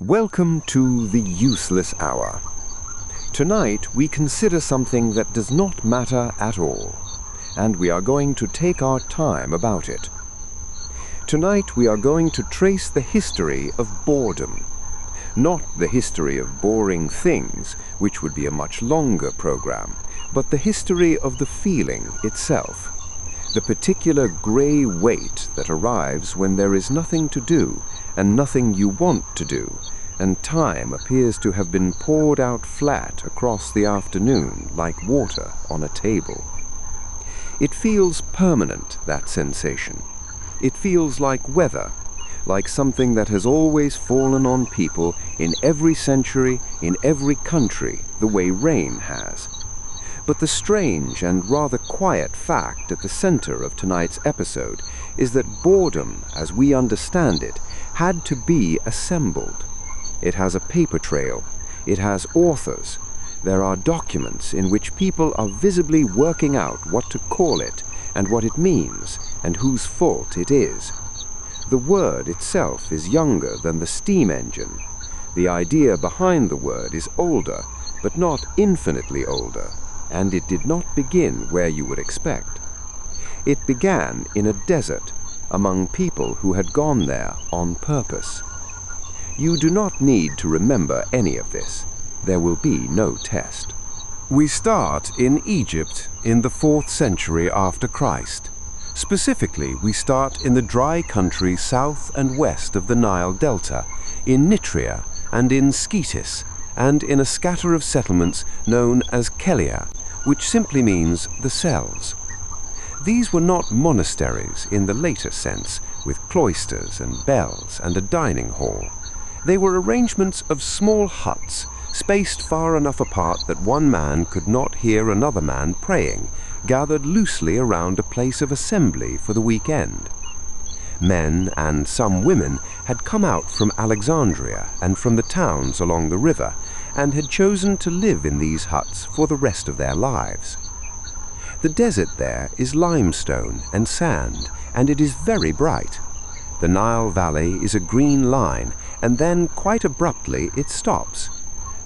Welcome to the Useless Hour. Tonight we consider something that does not matter at all, and we are going to take our time about it. Tonight we are going to trace the history of boredom. Not the history of boring things, which would be a much longer program, but the history of the feeling itself. The particular grey weight that arrives when there is nothing to do and nothing you want to do, and time appears to have been poured out flat across the afternoon like water on a table. It feels permanent, that sensation. It feels like weather, like something that has always fallen on people in every century, in every country, the way rain has. But the strange and rather quiet fact at the center of tonight's episode is that boredom, as we understand it, had to be assembled. It has a paper trail. It has authors. There are documents in which people are visibly working out what to call it and what it means and whose fault it is. The word itself is younger than the steam engine. The idea behind the word is older, but not infinitely older. And it did not begin where you would expect. It began in a desert, among people who had gone there on purpose. You do not need to remember any of this. There will be no test. We start in Egypt in the 4th century after Christ. Specifically, we start in the dry country south and west of the Nile Delta, in Nitria and in Scetis, and in a scatter of settlements known as Kelia, which simply means the cells. These were not monasteries in the later sense, with cloisters and bells and a dining hall. They were arrangements of small huts, spaced far enough apart that one man could not hear another man praying, gathered loosely around a place of assembly for the weekend. Men and some women had come out from Alexandria and from the towns along the river, and had chosen to live in these huts for the rest of their lives. The desert there is limestone and sand, and it is very bright. The Nile Valley is a green line, and then quite abruptly it stops.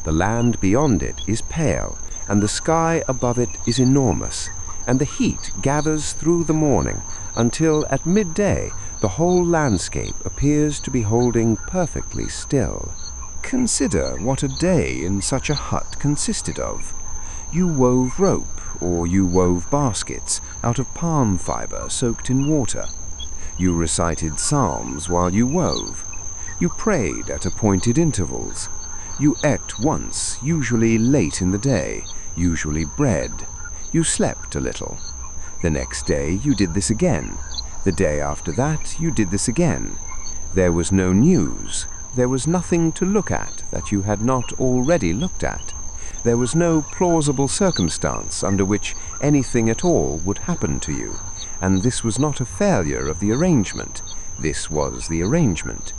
The land beyond it is pale, and the sky above it is enormous, and the heat gathers through the morning until at midday the whole landscape appears to be holding perfectly still. Consider what a day in such a hut consisted of. You wove rope, or you wove baskets out of palm fiber soaked in water. You recited psalms while you wove. You prayed at appointed intervals. You ate once, usually late in the day, usually bread. You slept a little. The next day you did this again. The day after that you did this again. There was no news. There was nothing to look at that you had not already looked at. There was no plausible circumstance under which anything at all would happen to you, and this was not a failure of the arrangement. This was the arrangement.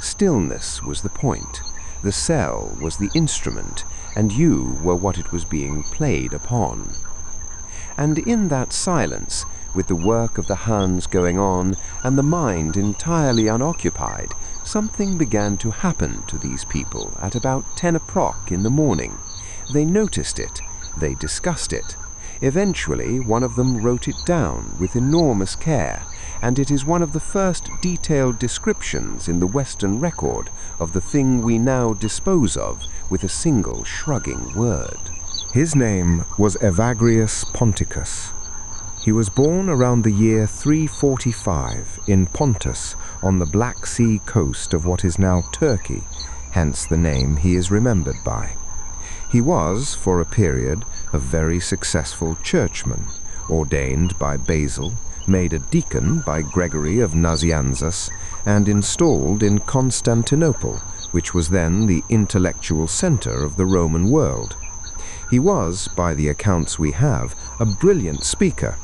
Stillness was the point. The cell was the instrument, and you were what it was being played upon. And in that silence, with the work of the hands going on and the mind entirely unoccupied, something began to happen to these people at about 10 o'clock in the morning. They noticed it. They discussed it. Eventually, one of them wrote it down with enormous care, and it is one of the first detailed descriptions in the Western record of the thing we now dispose of with a single shrugging word. His name was Evagrius Ponticus. He was born around the year 345 in Pontus on the Black Sea coast of what is now Turkey, hence the name he is remembered by. He was, for a period, a very successful churchman, ordained by Basil, made a deacon by Gregory of Nazianzus, and installed in Constantinople, which was then the intellectual center of the Roman world. He was, by the accounts we have, a brilliant speaker.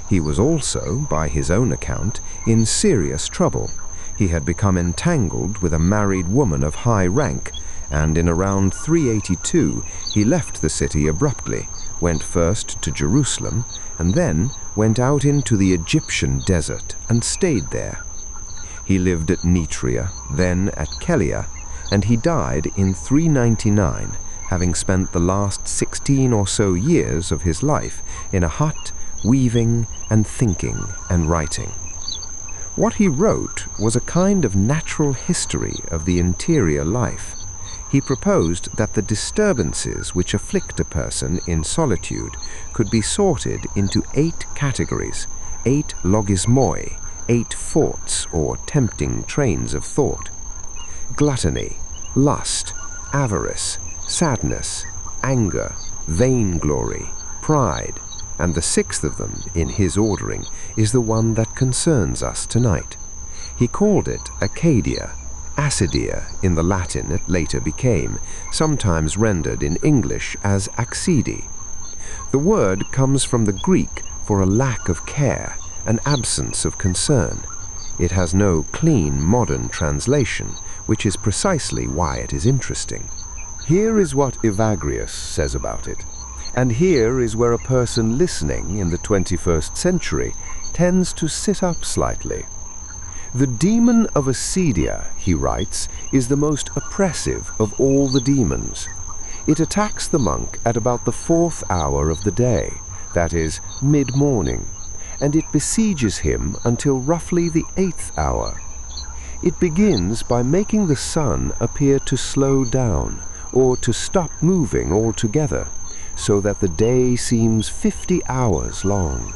He was also, by his own account, in serious trouble. He had become entangled with a married woman of high rank, and in around 382 he left the city abruptly, went first to Jerusalem, and then went out into the Egyptian desert and stayed there. He lived at Nitria, then at Kelia, and he died in 399, having spent the last 16 or so years of his life in a hut, weaving and thinking and writing. What he wrote was a kind of natural history of the interior life. He proposed that the disturbances which afflict a person in solitude could be sorted into 8 categories, 8 logismoi, 8 forts or tempting trains of thought: gluttony, lust, avarice, sadness, anger, vainglory, pride, and the 6th of them, in his ordering, is the one that concerns us tonight. He called it Acadia, Acedia in the Latin it later became, sometimes rendered in English as Accedi. The word comes from the Greek for a lack of care, an absence of concern. It has no clean modern translation, which is precisely why it is interesting. Here is what Evagrius says about it, and here is where a person listening in the 21st century tends to sit up slightly. The demon of Acedia, he writes, is the most oppressive of all the demons. It attacks the monk at about the 4th hour of the day, that is, mid-morning, and it besieges him until roughly the 8th hour. It begins by making the sun appear to slow down, or to stop moving altogether, so that the day seems 50 hours long.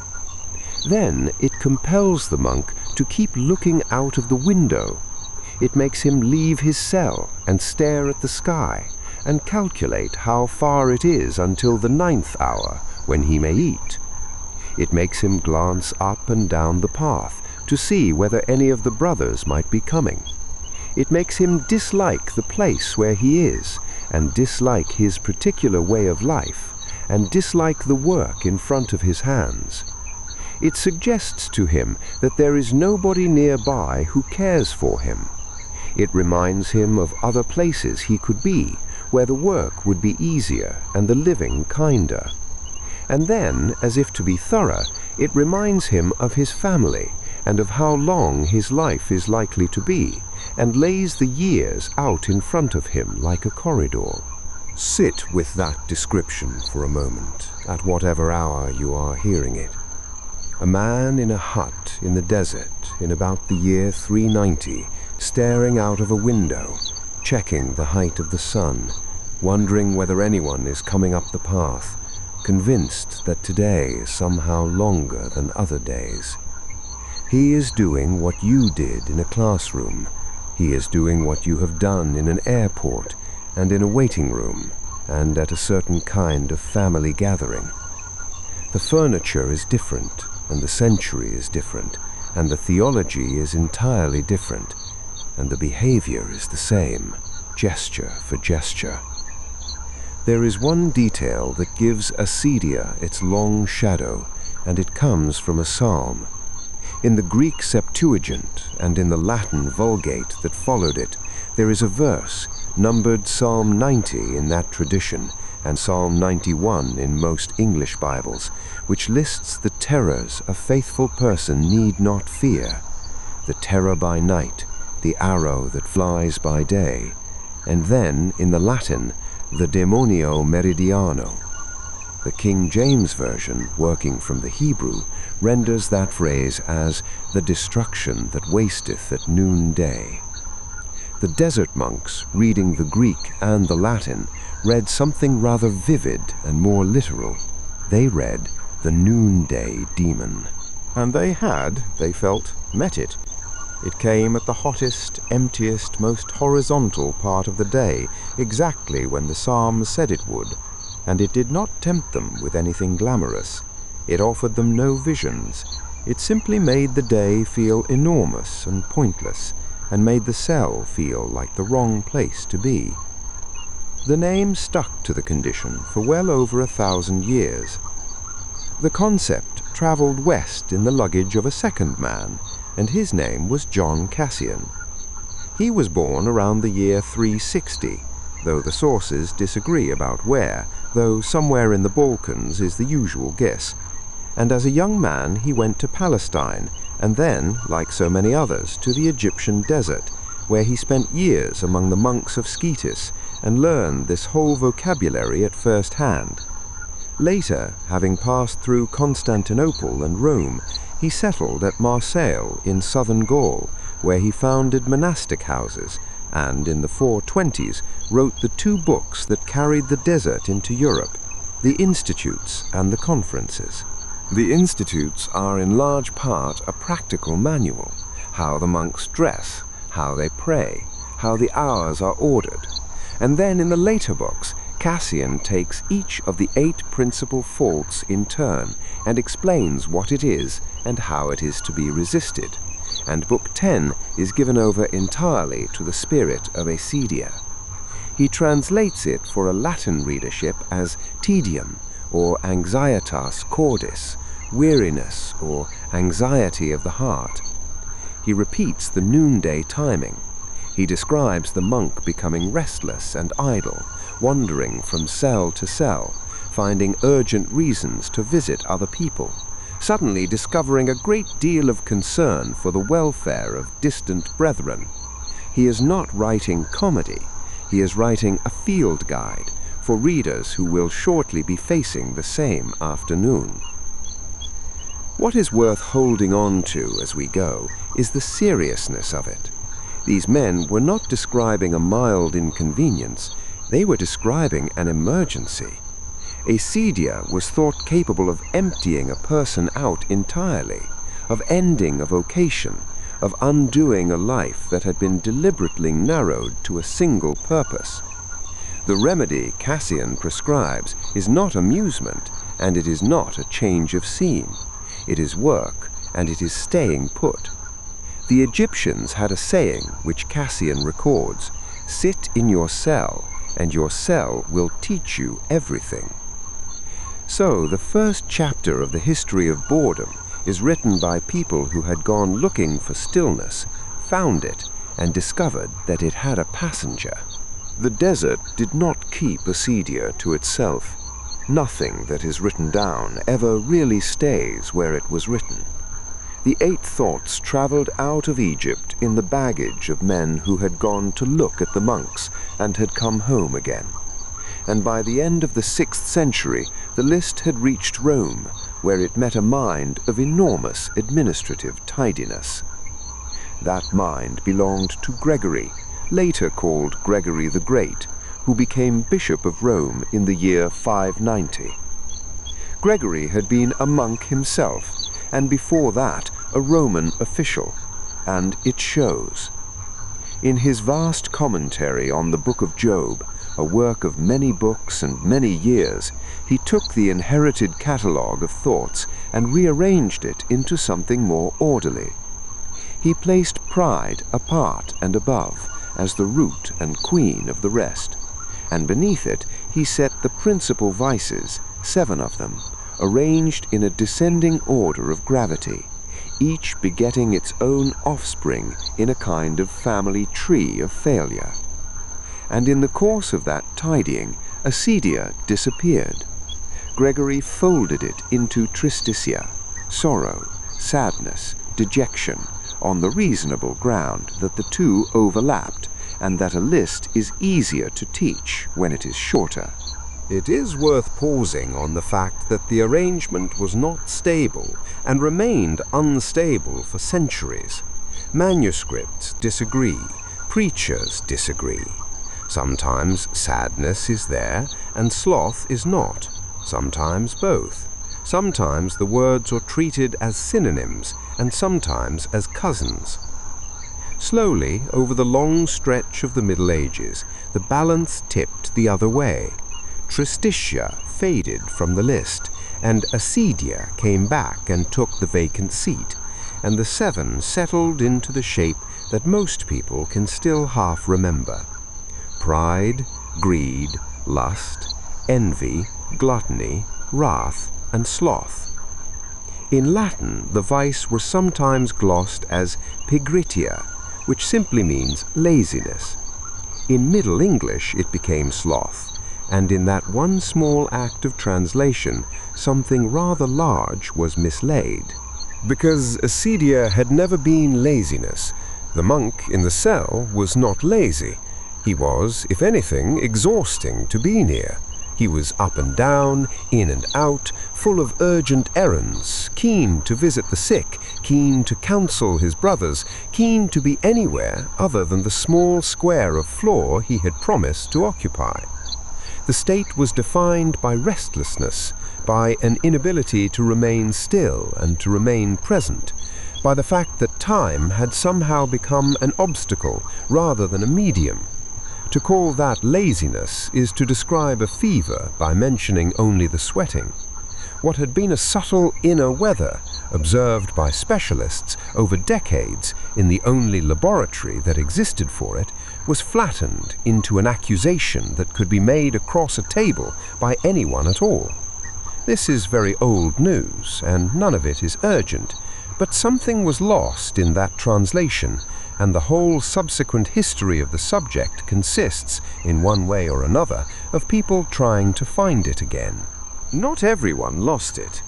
Then it compels the monk to keep looking out of the window. It makes him leave his cell and stare at the sky, and calculate how far it is until the 9th hour, when he may eat. It makes him glance up and down the path to see whether any of the brothers might be coming. It makes him dislike the place where he is, and dislike his particular way of life, and dislike the work in front of his hands. It suggests to him that there is nobody nearby who cares for him. It reminds him of other places he could be, where the work would be easier and the living kinder. And then, as if to be thorough, it reminds him of his family and of how long his life is likely to be, and lays the years out in front of him like a corridor. Sit with that description for a moment, at whatever hour you are hearing it. A man in a hut in the desert in about the year 390, staring out of a window, checking the height of the sun, wondering whether anyone is coming up the path, convinced that today is somehow longer than other days. He is doing what you did in a classroom. He is doing what you have done in an airport, and in a waiting room, and at a certain kind of family gathering. The furniture is different, and the century is different, and the theology is entirely different, and the behavior is the same, gesture for gesture. There is one detail that gives Acedia its long shadow, and it comes from a psalm. In the Greek Septuagint and in the Latin Vulgate that followed it, there is a verse, numbered Psalm 90 in that tradition, and Psalm 91 in most English Bibles, which lists the terrors a faithful person need not fear: the terror by night, the arrow that flies by day, and then, in the Latin, the demonio meridiano. The King James Version, working from the Hebrew, renders that phrase as the destruction that wasteth at noonday. The desert monks, reading the Greek and the Latin, read something rather vivid and more literal. They read the Noonday Demon. And they had, they felt, met it. It came at the hottest, emptiest, most horizontal part of the day, exactly when the psalm said it would, and it did not tempt them with anything glamorous. It offered them no visions. It simply made the day feel enormous and pointless, and made the cell feel like the wrong place to be. The name stuck to the condition for well over 1,000 years. The concept traveled west in the luggage of a second man, and his name was John Cassian. He was born around the year 360, though the sources disagree about where, though somewhere in the Balkans is the usual guess. And as a young man he went to Palestine, and then, like so many others, to the Egyptian desert, where he spent years among the monks of Scetis and learned this whole vocabulary at first hand. Later, having passed through Constantinople and Rome, he settled at Marseille in southern Gaul, where he founded monastic houses, and in the 420s wrote the 2 books that carried the desert into Europe, the Institutes and the Conferences. The Institutes are in large part a practical manual, how the monks dress, how they pray, how the hours are ordered. And then in the later books, Cassian takes each of the 8 principal faults in turn and explains what it is and how it is to be resisted. And Book 10 is given over entirely to the spirit of Acedia. He translates it for a Latin readership as tedium, or anxietas cordis, weariness or anxiety of the heart. He repeats the noonday timing. He describes the monk becoming restless and idle, wandering from cell to cell, finding urgent reasons to visit other people, suddenly discovering a great deal of concern for the welfare of distant brethren. He is not writing comedy. He is writing a field guide for readers who will shortly be facing the same afternoon. What is worth holding on to as we go is the seriousness of it. These men were not describing a mild inconvenience, they were describing an emergency. Acedia was thought capable of emptying a person out entirely, of ending a vocation, of undoing a life that had been deliberately narrowed to a single purpose. The remedy Cassian prescribes is not amusement, and it is not a change of scene. It is work, and it is staying put. The Egyptians had a saying, which Cassian records, "Sit in your cell, and your cell will teach you everything." So the first chapter of the history of boredom is written by people who had gone looking for stillness, found it, and discovered that it had a passenger. The desert did not keep Acedia to itself. Nothing that is written down ever really stays where it was written. The 8 thoughts traveled out of Egypt in the baggage of men who had gone to look at the monks and had come home again. And by the end of the 6th century, the list had reached Rome, where it met a mind of enormous administrative tidiness. That mind belonged to Gregory, later called Gregory the Great, who became Bishop of Rome in the year 590. Gregory had been a monk himself, and before that a Roman official, and it shows. In his vast commentary on the Book of Job, a work of many books and many years, he took the inherited catalogue of thoughts and rearranged it into something more orderly. He placed pride apart and above, as the root and queen of the rest, and beneath it he set the principal vices, 7 of them, arranged in a descending order of gravity, each begetting its own offspring in a kind of family tree of failure. And in the course of that tidying, Acedia disappeared. Gregory folded it into tristitia, sorrow, sadness, dejection, on the reasonable ground that the 2 overlapped, and that a list is easier to teach when it is shorter. It is worth pausing on the fact that the arrangement was not stable and remained unstable for centuries. Manuscripts disagree, preachers disagree. Sometimes sadness is there and sloth is not, sometimes both. Sometimes the words are treated as synonyms and sometimes as cousins. Slowly, over the long stretch of the Middle Ages, the balance tipped the other way. Tristitia faded from the list, and Acedia came back and took the vacant seat, and the 7 settled into the shape that most people can still half remember. Pride, greed, lust, envy, gluttony, wrath, and sloth. In Latin, the vice were sometimes glossed as pigritia, which simply means laziness. In Middle English, it became sloth, and in that one small act of translation, something rather large was mislaid. Because acedia had never been laziness, The monk in the cell was not lazy. He was, if anything, exhausting to be near. He was up and down, in and out, full of urgent errands, keen to visit the sick, keen to counsel his brothers, keen to be anywhere other than the small square of floor he had promised to occupy. The state was defined by restlessness, by an inability to remain still and to remain present, by the fact that time had somehow become an obstacle rather than a medium. To call that laziness is to describe a fever by mentioning only the sweating. What had been a subtle inner weather, observed by specialists over decades in the only laboratory that existed for it, was flattened into an accusation that could be made across a table by anyone at all. This is very old news, and none of it is urgent, but something was lost in that translation, and the whole subsequent history of the subject consists, in one way or another, of people trying to find it again. Not everyone lost it.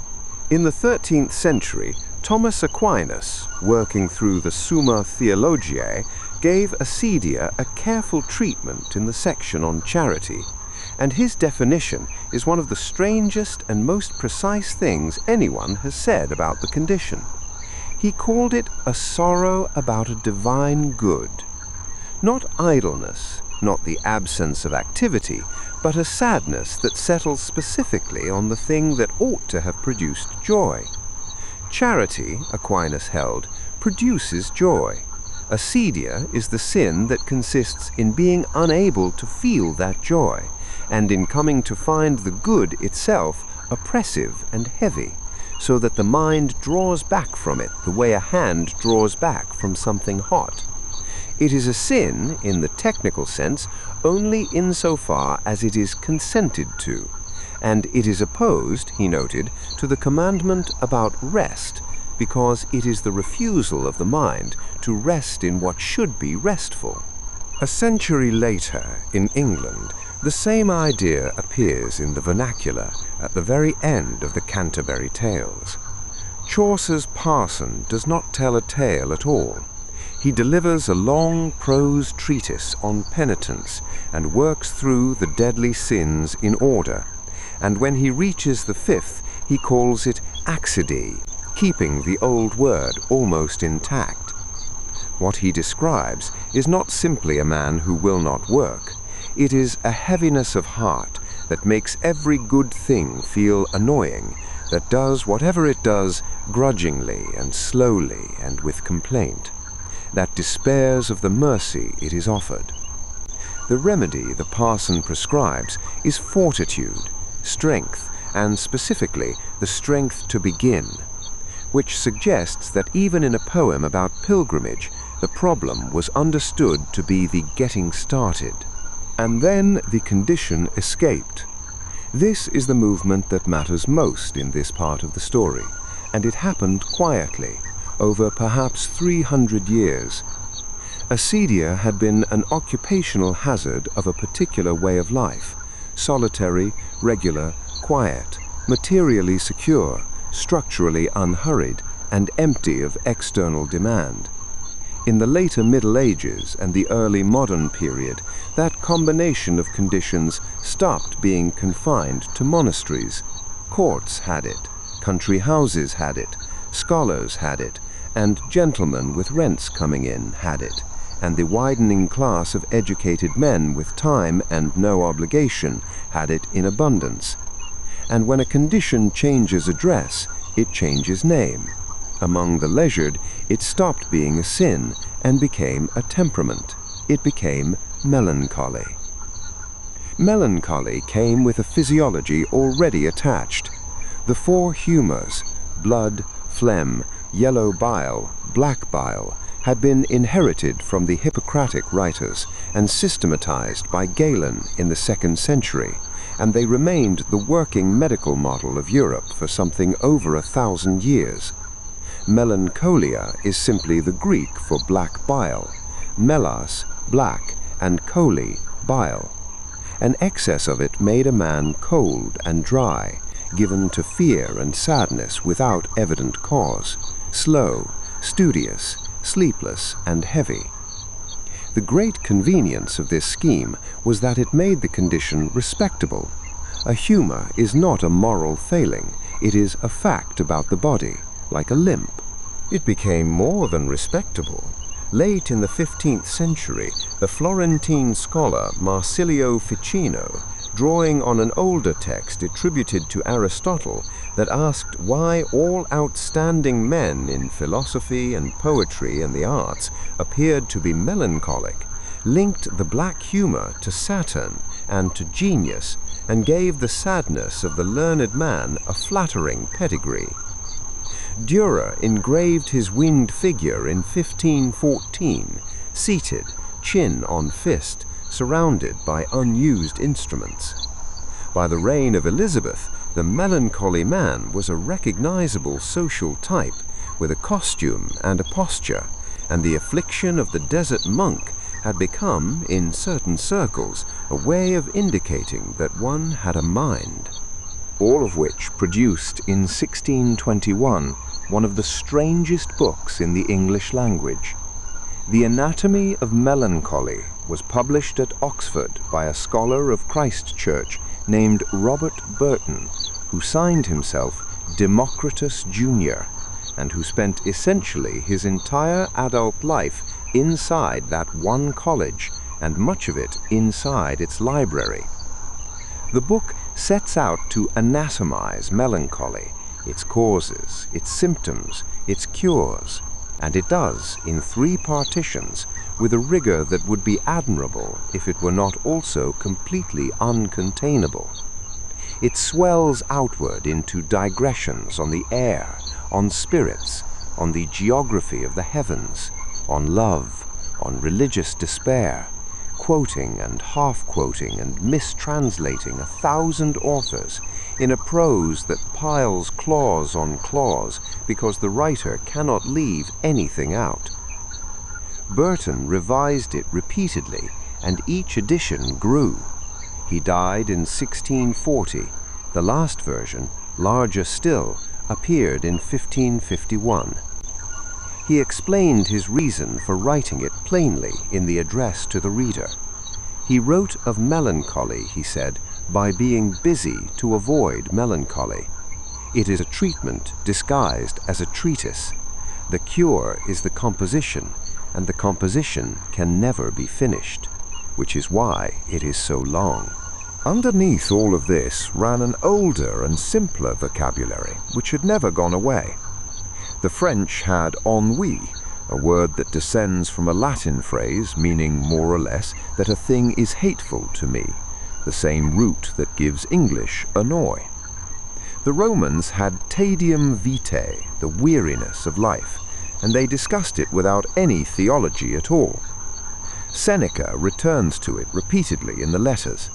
In the 13th century, Thomas Aquinas, working through the Summa Theologiae, gave Acedia a careful treatment in the section on charity, and his definition is one of the strangest and most precise things anyone has said about the condition. He called it a sorrow about a divine good. Not idleness, not the absence of activity, but a sadness that settles specifically on the thing that ought to have produced joy. Charity, Aquinas held, produces joy. Acedia is the sin that consists in being unable to feel that joy, and in coming to find the good itself oppressive and heavy, so that the mind draws back from it the way a hand draws back from something hot. It is a sin, in the technical sense, only insofar as it is consented to, and it is opposed, he noted, to the commandment about rest, because it is the refusal of the mind to rest in what should be restful. A century later, in England, the same idea appears in the vernacular at the very end of the Canterbury Tales. Chaucer's parson does not tell a tale at all. He delivers a long prose treatise on penitence and works through the deadly sins in order, and when he reaches the 5th, he calls it Acedia, keeping the old word almost intact. What he describes is not simply a man who will not work. It is a heaviness of heart that makes every good thing feel annoying, that does whatever it does grudgingly and slowly and with complaint, that despairs of the mercy it is offered. The remedy the parson prescribes is fortitude, strength, and specifically the strength to begin, which suggests that even in a poem about pilgrimage, the problem was understood to be the getting started. And then the condition escaped. This is the movement that matters most in this part of the story, and it happened quietly, over perhaps 300 years. Acedia had been an occupational hazard of a particular way of life, solitary, regular, quiet, materially secure, structurally unhurried, and empty of external demand. In the later Middle Ages and the early modern period, that combination of conditions stopped being confined to monasteries. Courts had it, country houses had it, scholars had it, and gentlemen with rents coming in had it, and the widening class of educated men with time and no obligation had it in abundance. And when a condition changes address, it changes name. Among the leisured, it stopped being a sin and became a temperament. It became melancholy. Melancholy came with a physiology already attached. The 4 humors, blood, phlegm, yellow bile, black bile, had been inherited from the Hippocratic writers and systematized by Galen in the 2nd century, and they remained the working medical model of Europe for something over 1,000 years. Melancholia is simply the Greek for black bile, melas, black, and chole, bile. An excess of it made a man cold and dry, given to fear and sadness without evident cause, slow, studious, sleepless, and heavy. The great convenience of this scheme was that it made the condition respectable. A humor is not a moral failing, it is a fact about the body, like a limp. It became more than respectable. Late in the 15th century, the Florentine scholar Marsilio Ficino, drawing on an older text attributed to Aristotle that asked why all outstanding men in philosophy and poetry and the arts appeared to be melancholic, linked the black humor to Saturn and to genius, and gave the sadness of the learned man a flattering pedigree. Dürer engraved his winged figure in 1514, seated, chin on fist, surrounded by unused instruments. By the reign of Elizabeth, the melancholy man was a recognizable social type, with a costume and a posture, and the affliction of the desert monk had become, in certain circles, a way of indicating that one had a mind. All of which produced in 1621 one of the strangest books in the English language. The Anatomy of Melancholy was published at Oxford by a scholar of Christ Church named Robert Burton, who signed himself Democritus Jr., and who spent essentially his entire adult life inside that one college, and much of it inside its library. The book sets out to anatomize melancholy, its causes, its symptoms, its cures, and it does in 3 partitions with a rigor that would be admirable if it were not also completely uncontainable. It swells outward into digressions on the air, on spirits, on the geography of the heavens, on love, on religious despair, quoting and half-quoting and mistranslating 1,000 authors in a prose that piles clause on clause because the writer cannot leave anything out. Burton revised it repeatedly, and each edition grew. He died in 1640. The last version, larger still, appeared in 1551. He explained his reason for writing it plainly in the address to the reader. He wrote of melancholy, he said, by being busy to avoid melancholy. It is a treatment disguised as a treatise. The cure is the composition, and the composition can never be finished, which is why it is so long. Underneath all of this ran an older and simpler vocabulary, which had never gone away. The French had ennui, a word that descends from a Latin phrase meaning more or less that a thing is hateful to me, the same root that gives English annoy. The Romans had tedium vitae, the weariness of life, and they discussed it without any theology at all. Seneca returns to it repeatedly in the letters,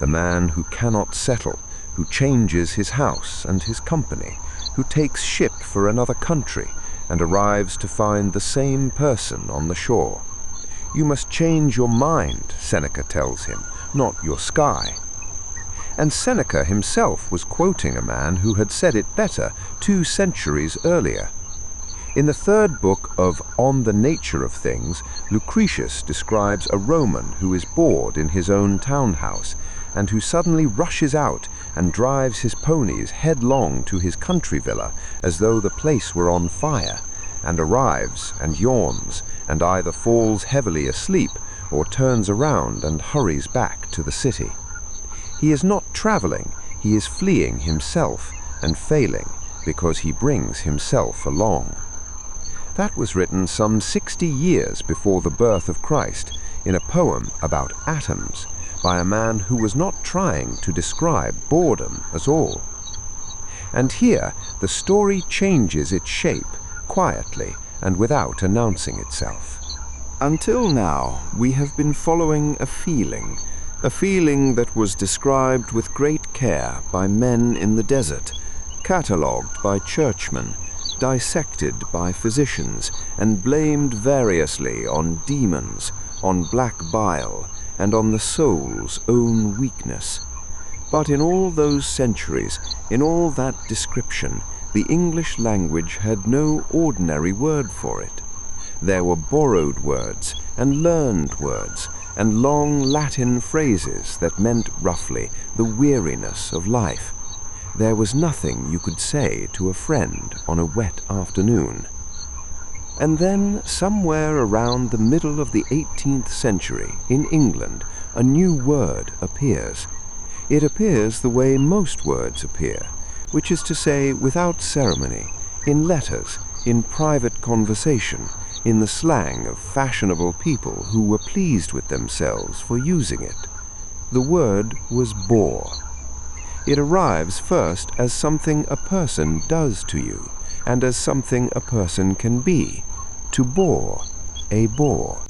the man who cannot settle, who changes his house and his company, who takes ship for another country and arrives to find the same person on the shore. You must change your mind, Seneca tells him, not your sky. And Seneca himself was quoting a man who had said it better 2 centuries earlier. In the 3rd book of On the Nature of Things, Lucretius describes a Roman who is bored in his own townhouse, and who suddenly rushes out and drives his ponies headlong to his country villa as though the place were on fire, and arrives and yawns, and either falls heavily asleep or turns around and hurries back to the city. He is not traveling, he is fleeing himself and failing because he brings himself along. That was written some 60 years before the birth of Christ in a poem about atoms, by a man who was not trying to describe boredom at all. And here the story changes its shape, quietly and without announcing itself. Until now, we have been following a feeling that was described with great care by men in the desert, catalogued by churchmen, dissected by physicians, and blamed variously on demons, on black bile, and on the soul's own weakness. But in all those centuries, in all that description, the English language had no ordinary word for it. There were borrowed words and learned words and long Latin phrases that meant roughly the weariness of life. There was nothing you could say to a friend on a wet afternoon. And then, somewhere around the middle of the 18th century, in England, a new word appears. It appears the way most words appear, which is to say, without ceremony, in letters, in private conversation, in the slang of fashionable people who were pleased with themselves for using it. The word was bore. It arrives first as something a person does to you, and as something a person can be. To bore, a bore.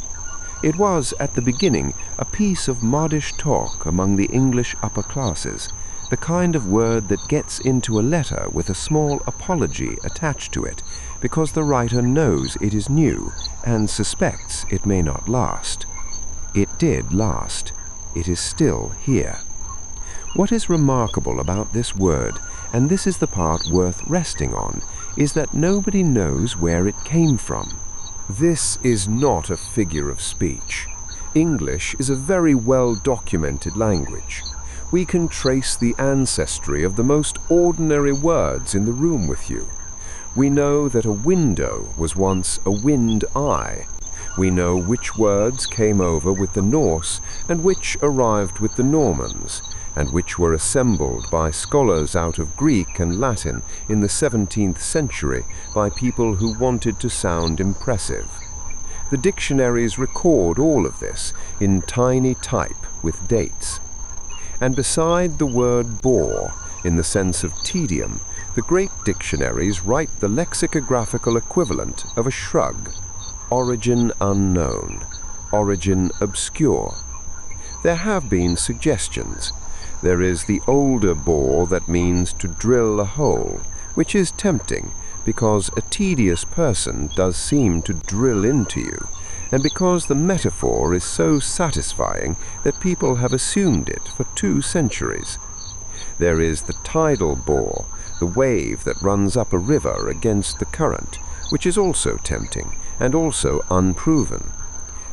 It was, at the beginning, a piece of modish talk among the English upper classes, the kind of word that gets into a letter with a small apology attached to it, because the writer knows it is new and suspects it may not last. It did last. It is still here. What is remarkable about this word, and this is the part worth resting on, is that nobody knows where it came from. This is not a figure of speech. English is a very well-documented language. We can trace the ancestry of the most ordinary words in the room with you. We know that a window was once a wind-eye. We know which words came over with the Norse and which arrived with the Normans, and which were assembled by scholars out of Greek and Latin in the 17th century by people who wanted to sound impressive. The dictionaries record all of this in tiny type with dates. And beside the word bore, in the sense of tedium, the great dictionaries write the lexicographical equivalent of a shrug: origin unknown, origin obscure. There have been suggestions. There is the older bore that means to drill a hole, which is tempting because a tedious person does seem to drill into you, and because the metaphor is so satisfying that people have assumed it for 2 centuries. There is the tidal bore, the wave that runs up a river against the current, which is also tempting and also unproven.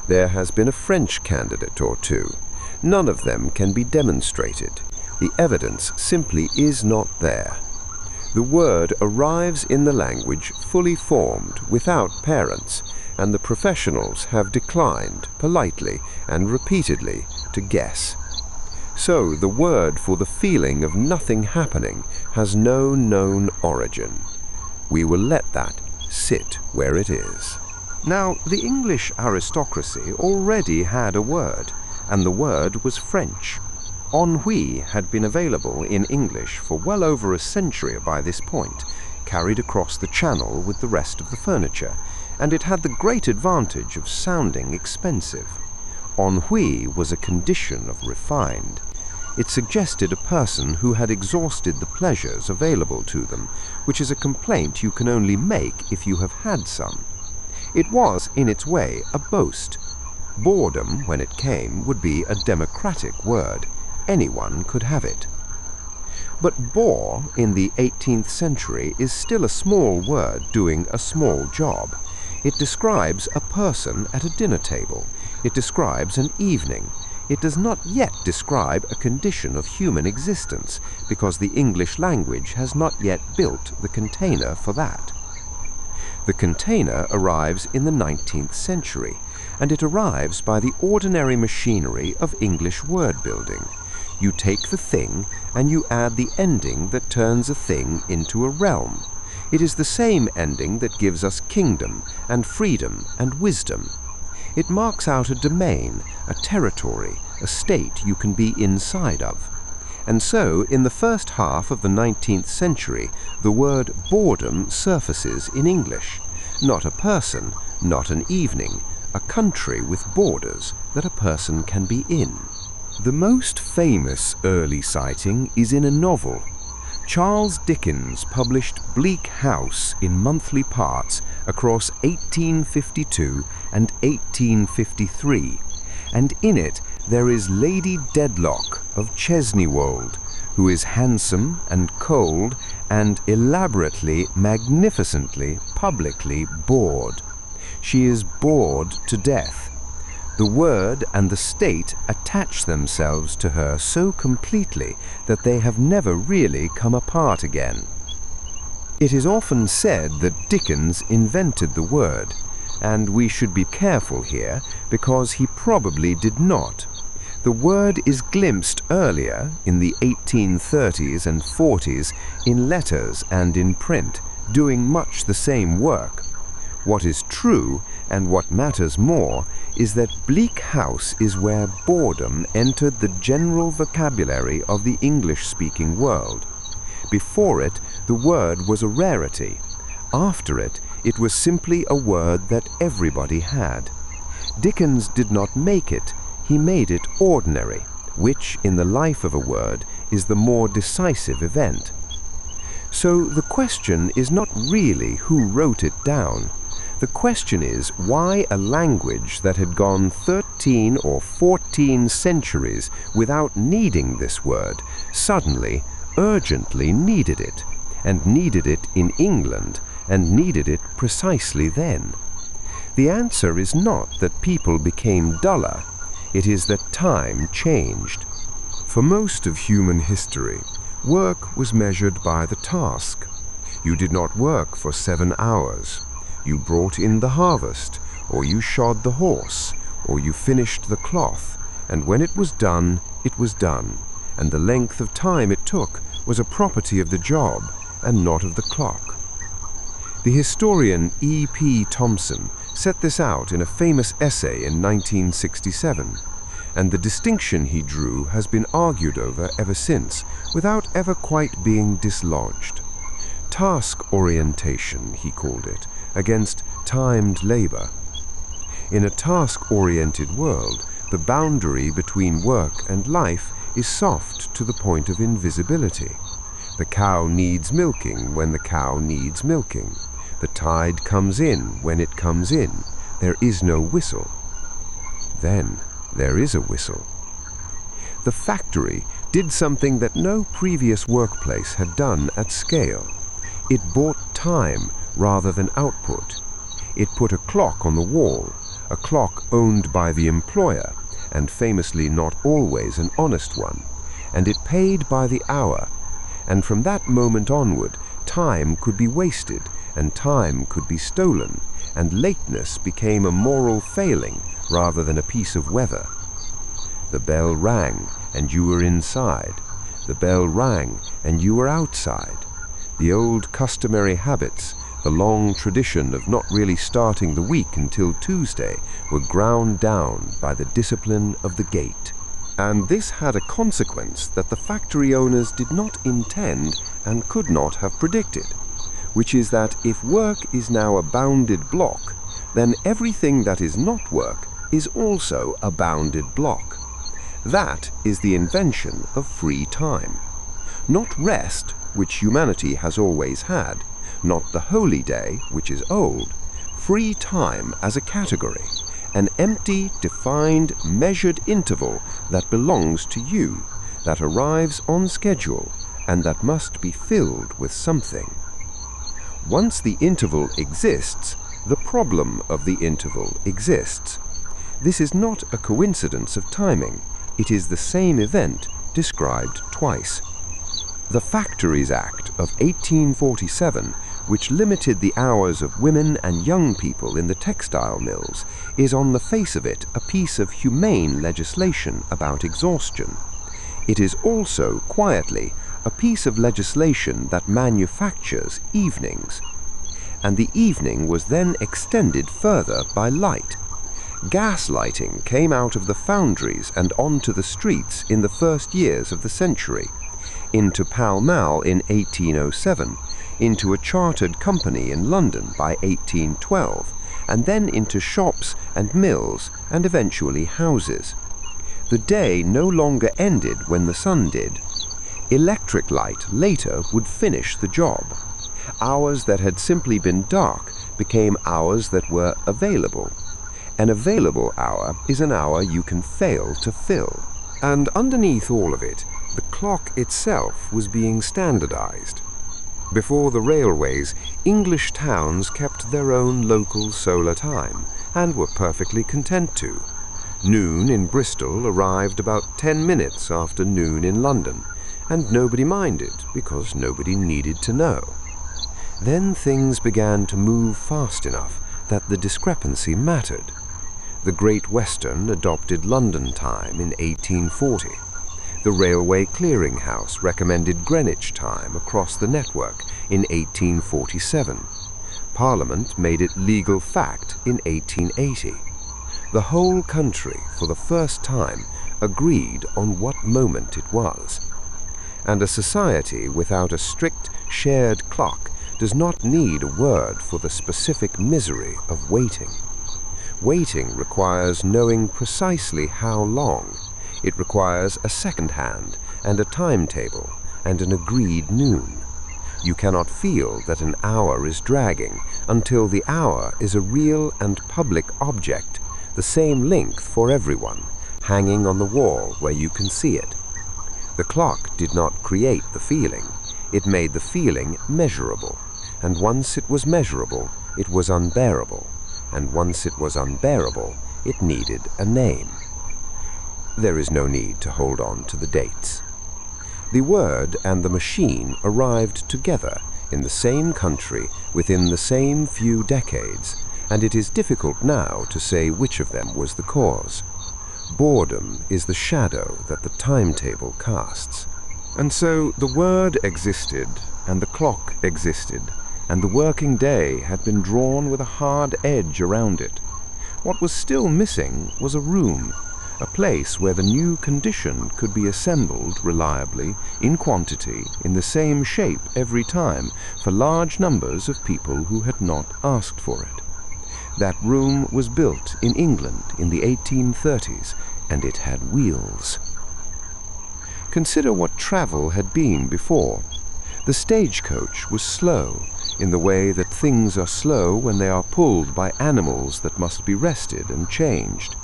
There has been a French candidate or two. None of them can be demonstrated. The evidence simply is not there. The word arrives in the language fully formed, without parents, and the professionals have declined, politely and repeatedly, to guess. So the word for the feeling of nothing happening has no known origin. We will let that sit where it is. Now, the English aristocracy already had a word, and the word was French. Ennui had been available in English for well over a century by this point, carried across the channel with the rest of the furniture, and it had the great advantage of sounding expensive. Ennui was a condition of refined. It suggested a person who had exhausted the pleasures available to them, which is a complaint you can only make if you have had some. It was, in its way, a boast. Boredom, when it came, would be a democratic word. Anyone could have it. But bore, in the 18th century, is still a small word doing a small job. It describes a person at a dinner table. It describes an evening. It does not yet describe a condition of human existence, because the English language has not yet built the container for that. The container arrives in the 19th century, and it arrives by the ordinary machinery of English word building. You take the thing, and you add the ending that turns a thing into a realm. It is the same ending that gives us kingdom, and freedom, and wisdom. It marks out a domain, a territory, a state you can be inside of. And so, in the first half of the 19th century, the word boredom surfaces in English. Not a person, not an evening, a country with borders that a person can be in. The most famous early sighting is in a novel. Charles Dickens published Bleak House in monthly parts across 1852 and 1853, and in it there is Lady Dedlock of Chesneywold, who is handsome and cold and elaborately, magnificently, publicly bored. She is bored to death. The word and the state attach themselves to her so completely that they have never really come apart again. It is often said that Dickens invented the word, and we should be careful here because he probably did not. The word is glimpsed earlier, in the 1830s and 40s, in letters and in print, doing much the same work. What is true, and what matters more, is that Bleak House is where boredom entered the general vocabulary of the English-speaking world. Before it, the word was a rarity. After it, it was simply a word that everybody had. Dickens did not make it, he made it ordinary, which, in the life of a word, is the more decisive event. So the question is not really who wrote it down. The question is why a language that had gone 13 or 14 centuries without needing this word suddenly, urgently needed it, and needed it in England, and needed it precisely then. The answer is not that people became duller, it is that time changed. For most of human history, work was measured by the task. You did not work for 7 hours. You brought in the harvest, or you shod the horse, or you finished the cloth, and when it was done, and the length of time it took was a property of the job and not of the clock. The historian E.P. Thompson set this out in a famous essay in 1967, and the distinction he drew has been argued over ever since, without ever quite being dislodged. Task orientation, he called it, against timed labor. In a task-oriented world, the boundary between work and life is soft to the point of invisibility. The cow needs milking when the cow needs milking. The tide comes in when it comes in. There is no whistle. Then there is a whistle. The factory did something that no previous workplace had done at scale. It bought time rather than output. It put a clock on the wall, a clock owned by the employer, and famously not always an honest one, and it paid by the hour. And from that moment onward, time could be wasted, and time could be stolen, and lateness became a moral failing rather than a piece of weather. The bell rang, and you were inside. The bell rang, and you were outside. The old customary habits, the long tradition of not really starting the week until Tuesday, were ground down by the discipline of the gate. And this had a consequence that the factory owners did not intend and could not have predicted, which is that if work is now a bounded block, then everything that is not work is also a bounded block. That is the invention of free time. Not rest, which humanity has always had, not the holy day, which is old, free time as a category, an empty, defined, measured interval that belongs to you, that arrives on schedule, and that must be filled with something. Once the interval exists, the problem of the interval exists. This is not a coincidence of timing, it is the same event described twice. The Factories Act of 1847, which limited the hours of women and young people in the textile mills, is on the face of it a piece of humane legislation about exhaustion. It is also, quietly, a piece of legislation that manufactures evenings. And the evening was then extended further by light. Gas lighting came out of the foundries and onto the streets in the first years of the century, into Pall Mall in 1807, into a chartered company in London by 1812, and then into shops and mills and eventually houses. The day no longer ended when the sun did. Electric light later would finish the job. Hours that had simply been dark became hours that were available. An available hour is an hour you can fail to fill. And underneath all of it, the clock itself was being standardized. Before the railways, English towns kept their own local solar time, and were perfectly content to. Noon in Bristol arrived about 10 minutes after noon in London, and nobody minded because nobody needed to know. Then things began to move fast enough that the discrepancy mattered. The Great Western adopted London time in 1840. The Railway Clearing House recommended Greenwich time across the network in 1847. Parliament made it legal fact in 1880. The whole country, for the first time, agreed on what moment it was. And a society without a strict, shared clock does not need a word for the specific misery of waiting. Waiting requires knowing precisely how long. It requires a second hand and a timetable and an agreed noon. You cannot feel that an hour is dragging until the hour is a real and public object, the same length for everyone, hanging on the wall where you can see it. The clock did not create the feeling. It made the feeling measurable, and once it was measurable, it was unbearable, and once it was unbearable, it needed a name. There is no need to hold on to the dates. The word and the machine arrived together in the same country within the same few decades, and it is difficult now to say which of them was the cause. Boredom is the shadow that the timetable casts. And so the word existed, and the clock existed, and the working day had been drawn with a hard edge around it. What was still missing was a room, a place where the new condition could be assembled reliably, in quantity, in the same shape every time, for large numbers of people who had not asked for it. That room was built in England in the 1830s, and it had wheels. Consider what travel had been before. The stagecoach was slow, in the way that things are slow when they are pulled by animals that must be rested and changed.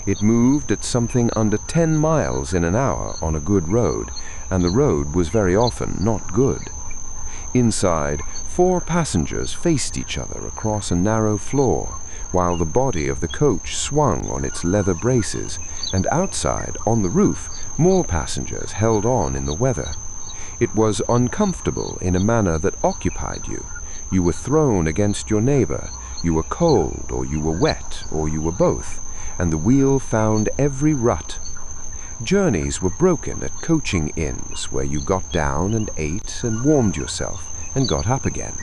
It moved at something under 10 miles in an hour on a good road, and the road was very often not good. Inside, 4 passengers faced each other across a narrow floor, while the body of the coach swung on its leather braces, and outside, on the roof, more passengers held on in the weather. It was uncomfortable in a manner that occupied you. You were thrown against your neighbor, you were cold, or you were wet, or you were both, and the wheel found every rut. Journeys were broken at coaching inns, where you got down and ate and warmed yourself, and got up again.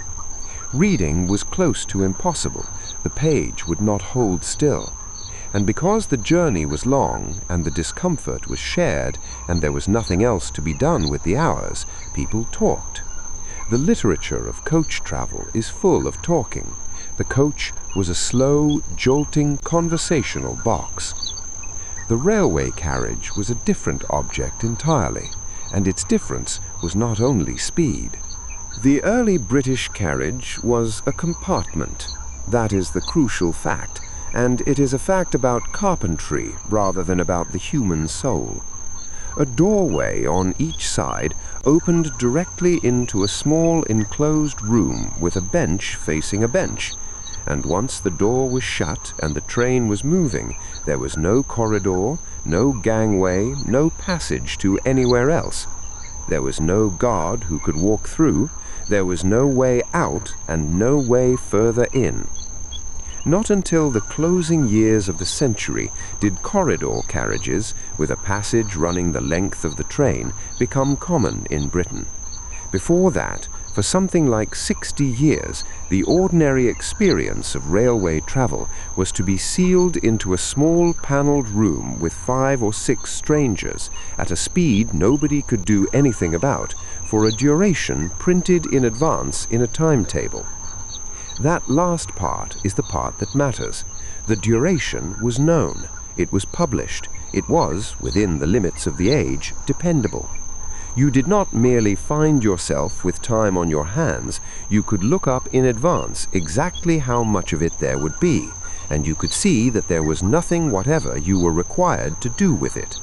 Reading was close to impossible. The page would not hold still. And because the journey was long, and the discomfort was shared, and there was nothing else to be done with the hours, people talked. The literature of coach travel is full of talking. The coach was a slow, jolting, conversational box. The railway carriage was a different object entirely, and its difference was not only speed. The early British carriage was a compartment. That is the crucial fact, and it is a fact about carpentry rather than about the human soul. A doorway on each side opened directly into a small enclosed room with a bench facing a bench, and once the door was shut and the train was moving, there was no corridor, no gangway, no passage to anywhere else. There was no guard who could walk through, there was no way out and no way further in. Not until the closing years of the century did corridor carriages, with a passage running the length of the train, become common in Britain. Before that, for something like 60 years, the ordinary experience of railway travel was to be sealed into a small panelled room with 5 or 6 strangers, at a speed nobody could do anything about, for a duration printed in advance in a timetable. That last part is the part that matters. The duration was known. It was published. It was, within the limits of the age, dependable. You did not merely find yourself with time on your hands, you could look up in advance exactly how much of it there would be, and you could see that there was nothing whatever you were required to do with it.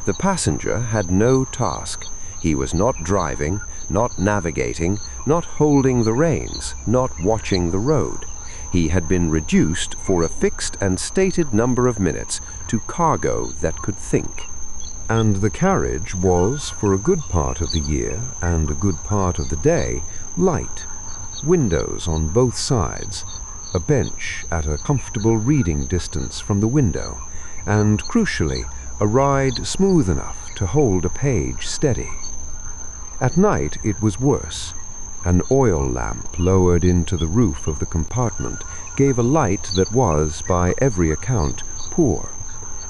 The passenger had no task. He was not driving, not navigating, not holding the reins, not watching the road. He had been reduced for a fixed and stated number of minutes to cargo that could think. And the carriage was, for a good part of the year and a good part of the day, light. Windows on both sides, a bench at a comfortable reading distance from the window, and, crucially, a ride smooth enough to hold a page steady. At night it was worse. An oil lamp lowered into the roof of the compartment gave a light that was, by every account, poor,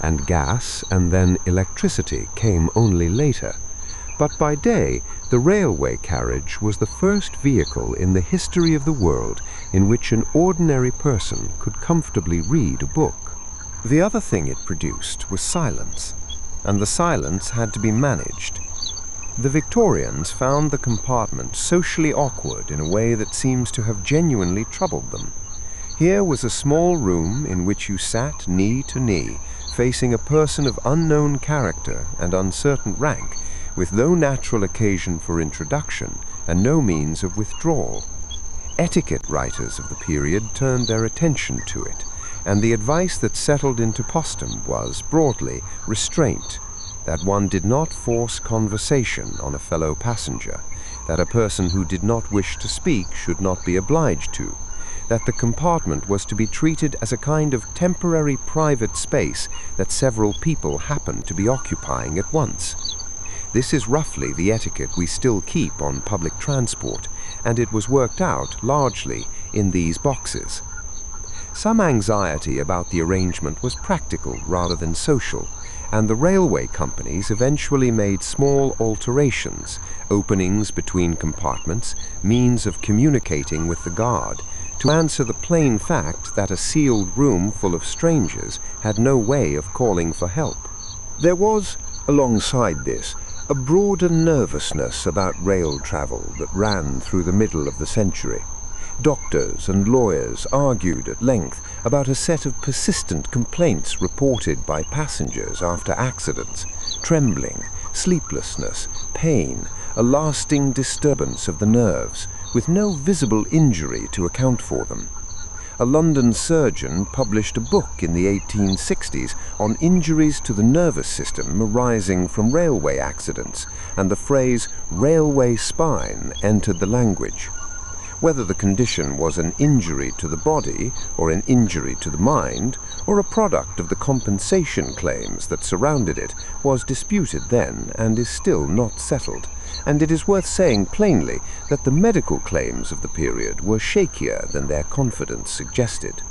and gas and then electricity came only later. But by day, the railway carriage was the first vehicle in the history of the world in which an ordinary person could comfortably read a book. The other thing it produced was silence, and the silence had to be managed. The Victorians found the compartment socially awkward in a way that seems to have genuinely troubled them. Here was a small room in which you sat knee to knee, facing a person of unknown character and uncertain rank, with no natural occasion for introduction and no means of withdrawal. Etiquette writers of the period turned their attention to it, and the advice that settled into postum was, broadly, restraint, that one did not force conversation on a fellow passenger, that a person who did not wish to speak should not be obliged to, that the compartment was to be treated as a kind of temporary private space that several people happened to be occupying at once. This is roughly the etiquette we still keep on public transport, and it was worked out, largely, in these boxes. Some anxiety about the arrangement was practical rather than social, and the railway companies eventually made small alterations, openings between compartments, means of communicating with the guard, to answer the plain fact that a sealed room full of strangers had no way of calling for help. There was, alongside this, a broader nervousness about rail travel that ran through the middle of the century. Doctors and lawyers argued at length about a set of persistent complaints reported by passengers after accidents: trembling, sleeplessness, pain, a lasting disturbance of the nerves, with no visible injury to account for them. A London surgeon published a book in the 1860s on injuries to the nervous system arising from railway accidents, and the phrase "railway spine" entered the language. Whether the condition was an injury to the body, or an injury to the mind, or a product of the compensation claims that surrounded it, was disputed then and is still not settled, and it is worth saying plainly that the medical claims of the period were shakier than their confidence suggested.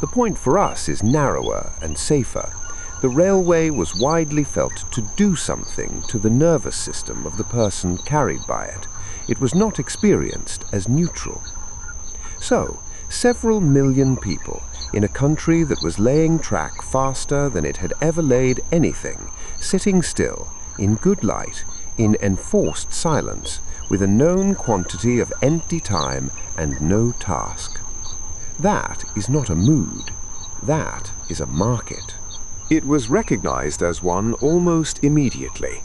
The point for us is narrower and safer. The railway was widely felt to do something to the nervous system of the person carried by it. It was not experienced as neutral. So, several million people, in a country that was laying track faster than it had ever laid anything, sitting still, in good light, in enforced silence, with a known quantity of empty time and no task. That is not a mood. That is a market. It was recognized as one almost immediately.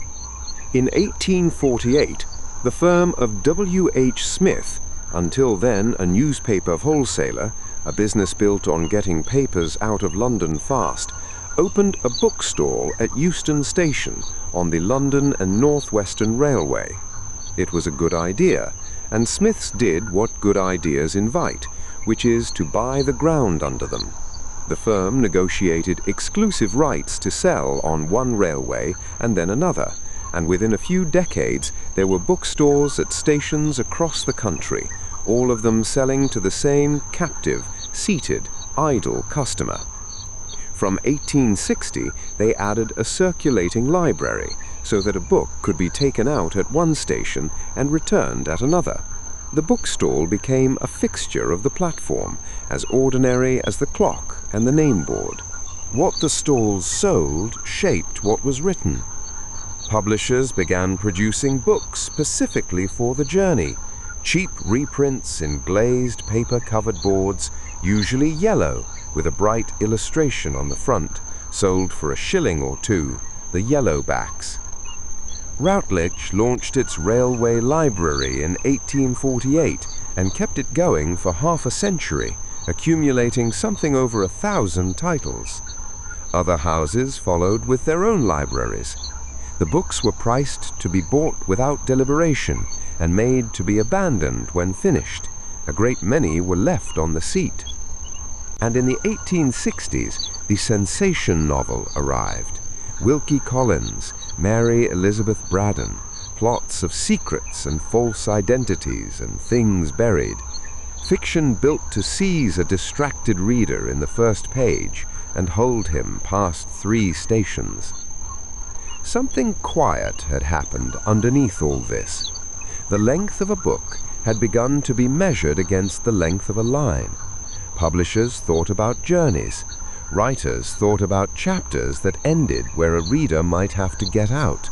In 1848, the firm of W. H. Smith, until then a newspaper wholesaler, a business built on getting papers out of London fast, opened a bookstall at Euston Station on the London and North Western Railway. It was a good idea, and Smiths did what good ideas invite, which is to buy the ground under them. The firm negotiated exclusive rights to sell on one railway and then another, and within a few decades there were bookstores at stations across the country, all of them selling to the same captive, seated, idle customer. From 1860 they added a circulating library, so that a book could be taken out at one station and returned at another. The bookstall became a fixture of the platform, as ordinary as the clock and the name board. What the stalls sold shaped what was written. Publishers began producing books specifically for the journey, cheap reprints in glazed paper-covered boards, usually yellow, with a bright illustration on the front, sold for $1 or $2, the yellow backs. Routledge launched its railway library in 1848 and kept it going for half a century, accumulating something over 1,000 titles. Other houses followed with their own libraries. The books were priced to be bought without deliberation and made to be abandoned when finished. A great many were left on the seat. And in the 1860s, the sensation novel arrived. Wilkie Collins, Mary Elizabeth Braddon, plots of secrets and false identities and things buried. Fiction built to seize a distracted reader in the first page and hold him past 3 stations. Something quiet had happened underneath all this. The length of a book had begun to be measured against the length of a line. Publishers thought about journeys. Writers thought about chapters that ended where a reader might have to get out.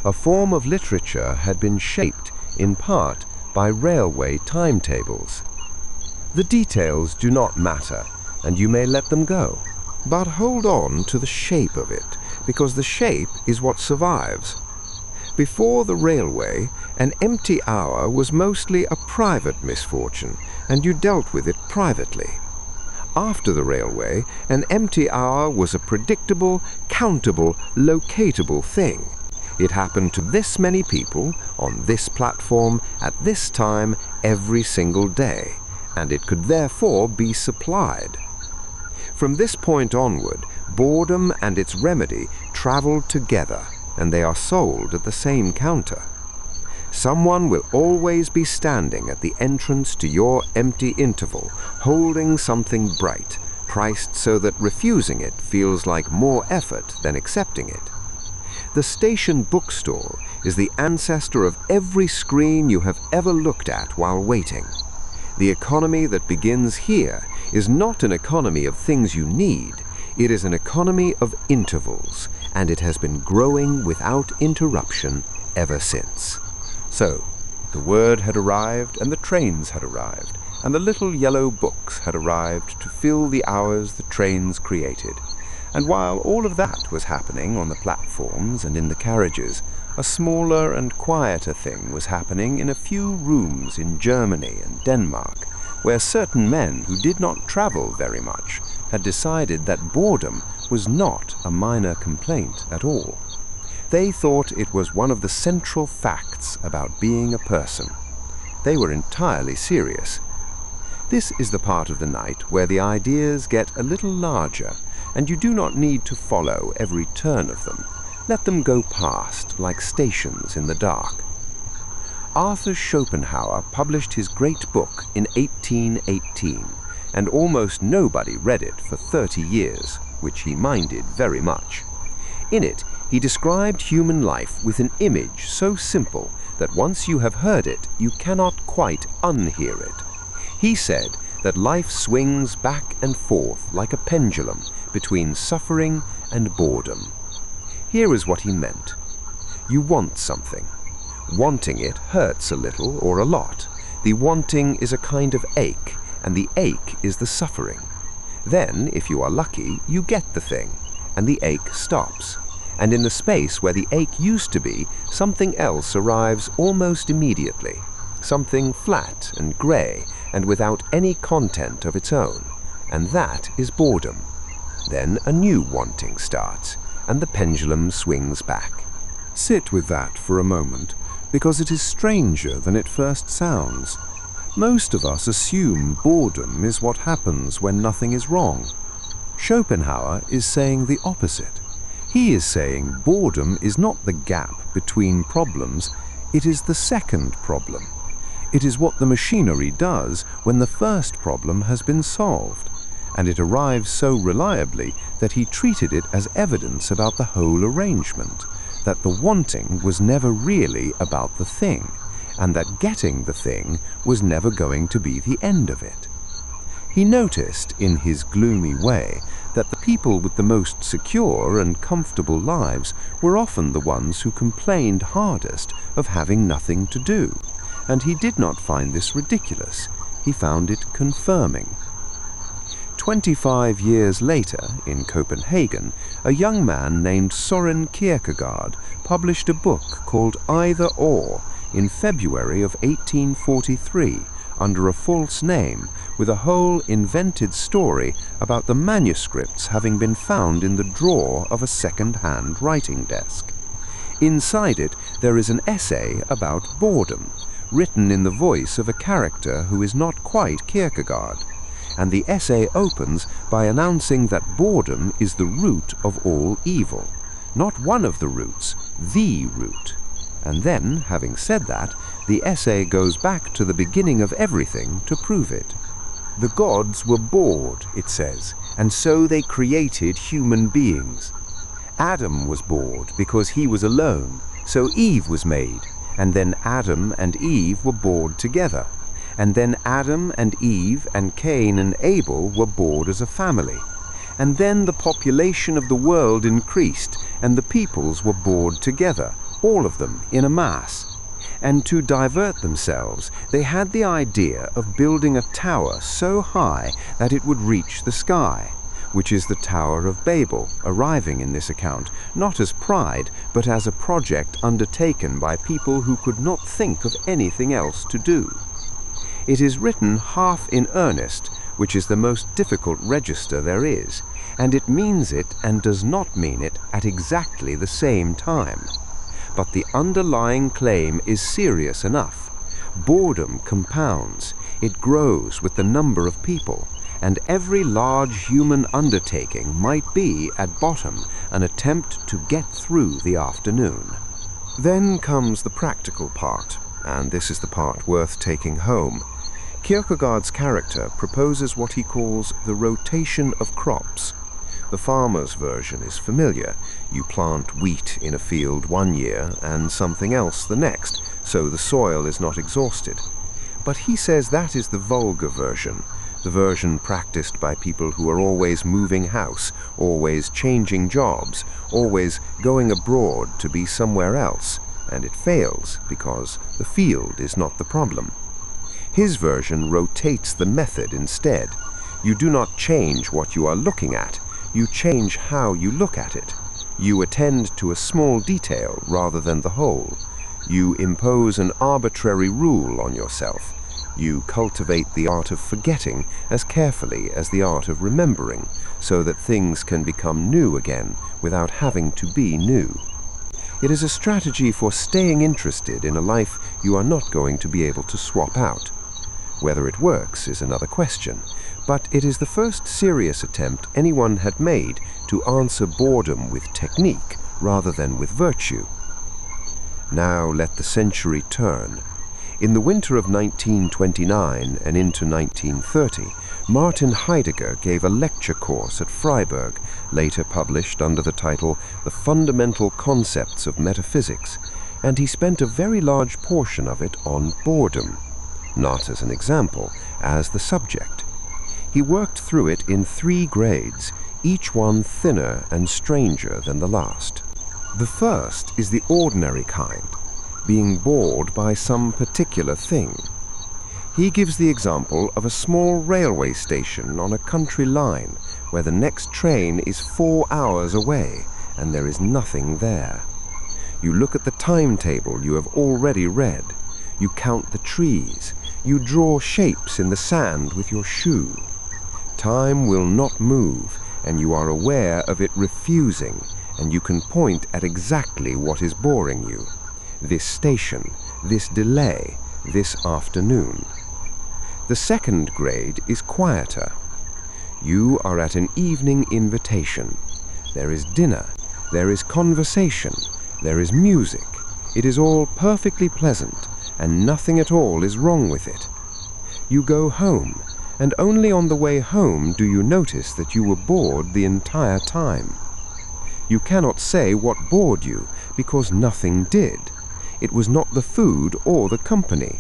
A form of literature had been shaped, in part, by railway timetables. The details do not matter, and you may let them go. But hold on to the shape of it, because the shape is what survives. Before the railway, an empty hour was mostly a private misfortune, and you dealt with it privately. After the railway, an empty hour was a predictable, countable, locatable thing. It happened to this many people, on this platform, at this time, every single day, and it could therefore be supplied. From this point onward, boredom and its remedy traveled together, and they are sold at the same counter. Someone will always be standing at the entrance to your empty interval, holding something bright, priced so that refusing it feels like more effort than accepting it. The station bookstall is the ancestor of every screen you have ever looked at while waiting. The economy that begins here is not an economy of things you need, it is an economy of intervals, and it has been growing without interruption ever since. So, the word had arrived, and the trains had arrived, and the little yellow books had arrived to fill the hours the trains created. And while all of that was happening on the platforms and in the carriages, a smaller and quieter thing was happening in a few rooms in Germany and Denmark, where certain men who did not travel very much had decided that boredom was not a minor complaint at all. They thought it was one of the central facts about being a person. They were entirely serious. This is the part of the night where the ideas get a little larger, and you do not need to follow every turn of them. Let them go past like stations in the dark. Arthur Schopenhauer published his great book in 1818, and almost nobody read it for 30 years, which he minded very much. In it, he described human life with an image so simple that once you have heard it, you cannot quite unhear it. He said that life swings back and forth like a pendulum between suffering and boredom. Here is what he meant. You want something. Wanting it hurts a little or a lot. The wanting is a kind of ache, and the ache is the suffering. Then, if you are lucky, you get the thing, and the ache stops. And in the space where the ache used to be, something else arrives almost immediately, something flat and grey and without any content of its own, and that is boredom. Then a new wanting starts, and the pendulum swings back. Sit with that for a moment, because it is stranger than it first sounds. Most of us assume boredom is what happens when nothing is wrong. Schopenhauer is saying the opposite. He is saying boredom is not the gap between problems, it is the second problem. It is what the machinery does when the first problem has been solved, and it arrives so reliably that he treated it as evidence about the whole arrangement, that the wanting was never really about the thing, and that getting the thing was never going to be the end of it. He noticed, in his gloomy way, that the people with the most secure and comfortable lives were often the ones who complained hardest of having nothing to do, and he did not find this ridiculous. He found it confirming. 25 years later, in Copenhagen, a young man named Søren Kierkegaard published a book called Either Or in February of 1843 under a false name, with a whole invented story about the manuscripts having been found in the drawer of a second-hand writing desk. Inside it there is an essay about boredom, written in the voice of a character who is not quite Kierkegaard, and the essay opens by announcing that boredom is the root of all evil, not one of the roots, the root. And then, having said that, the essay goes back to the beginning of everything to prove it. The gods were bored, it says, and so they created human beings. Adam was bored because he was alone, so Eve was made, and then Adam and Eve were bored together, and then Adam and Eve and Cain and Abel were bored as a family, and then the population of the world increased, and the peoples were bored together, all of them in a mass. And to divert themselves, they had the idea of building a tower so high that it would reach the sky, which is the Tower of Babel, arriving in this account, not as pride, but as a project undertaken by people who could not think of anything else to do. It is written half in earnest, which is the most difficult register there is, and it means it and does not mean it at exactly the same time. But the underlying claim is serious enough. Boredom compounds, it grows with the number of people, and every large human undertaking might be, at bottom, an attempt to get through the afternoon. Then comes the practical part, and this is the part worth taking home. Kierkegaard's character proposes what he calls the rotation of crops. The farmer's version is familiar. You plant wheat in a field one year and something else the next, so the soil is not exhausted. But he says that is the vulgar version, the version practiced by people who are always moving house, always changing jobs, always going abroad to be somewhere else, and it fails because the field is not the problem. His version rotates the method instead. You do not change what you are looking at, you change how you look at it. You attend to a small detail rather than the whole. You impose an arbitrary rule on yourself. You cultivate the art of forgetting as carefully as the art of remembering, so that things can become new again without having to be new. It is a strategy for staying interested in a life you are not going to be able to swap out. Whether it works is another question, but it is the first serious attempt anyone had made to answer boredom with technique rather than with virtue. Now let the century turn. In the winter of 1929 and into 1930, Martin Heidegger gave a lecture course at Freiburg, later published under the title The Fundamental Concepts of Metaphysics, and he spent a very large portion of it on boredom, not as an example, as the subject. He worked through it in 3 grades, each one thinner and stranger than the last. The first is the ordinary kind, being bored by some particular thing. He gives the example of a small railway station on a country line where the next train is 4 hours away and there is nothing there. You look at the timetable you have already read. You count the trees. You draw shapes in the sand with your shoe. Time will not move, and you are aware of it refusing, and you can point at exactly what is boring you. This station, this delay, this afternoon. The second grade is quieter. You are at an evening invitation. There is dinner, there is conversation, there is music. It is all perfectly pleasant, and nothing at all is wrong with it. You go home, and only on the way home do you notice that you were bored the entire time. You cannot say what bored you, because nothing did. It was not the food or the company.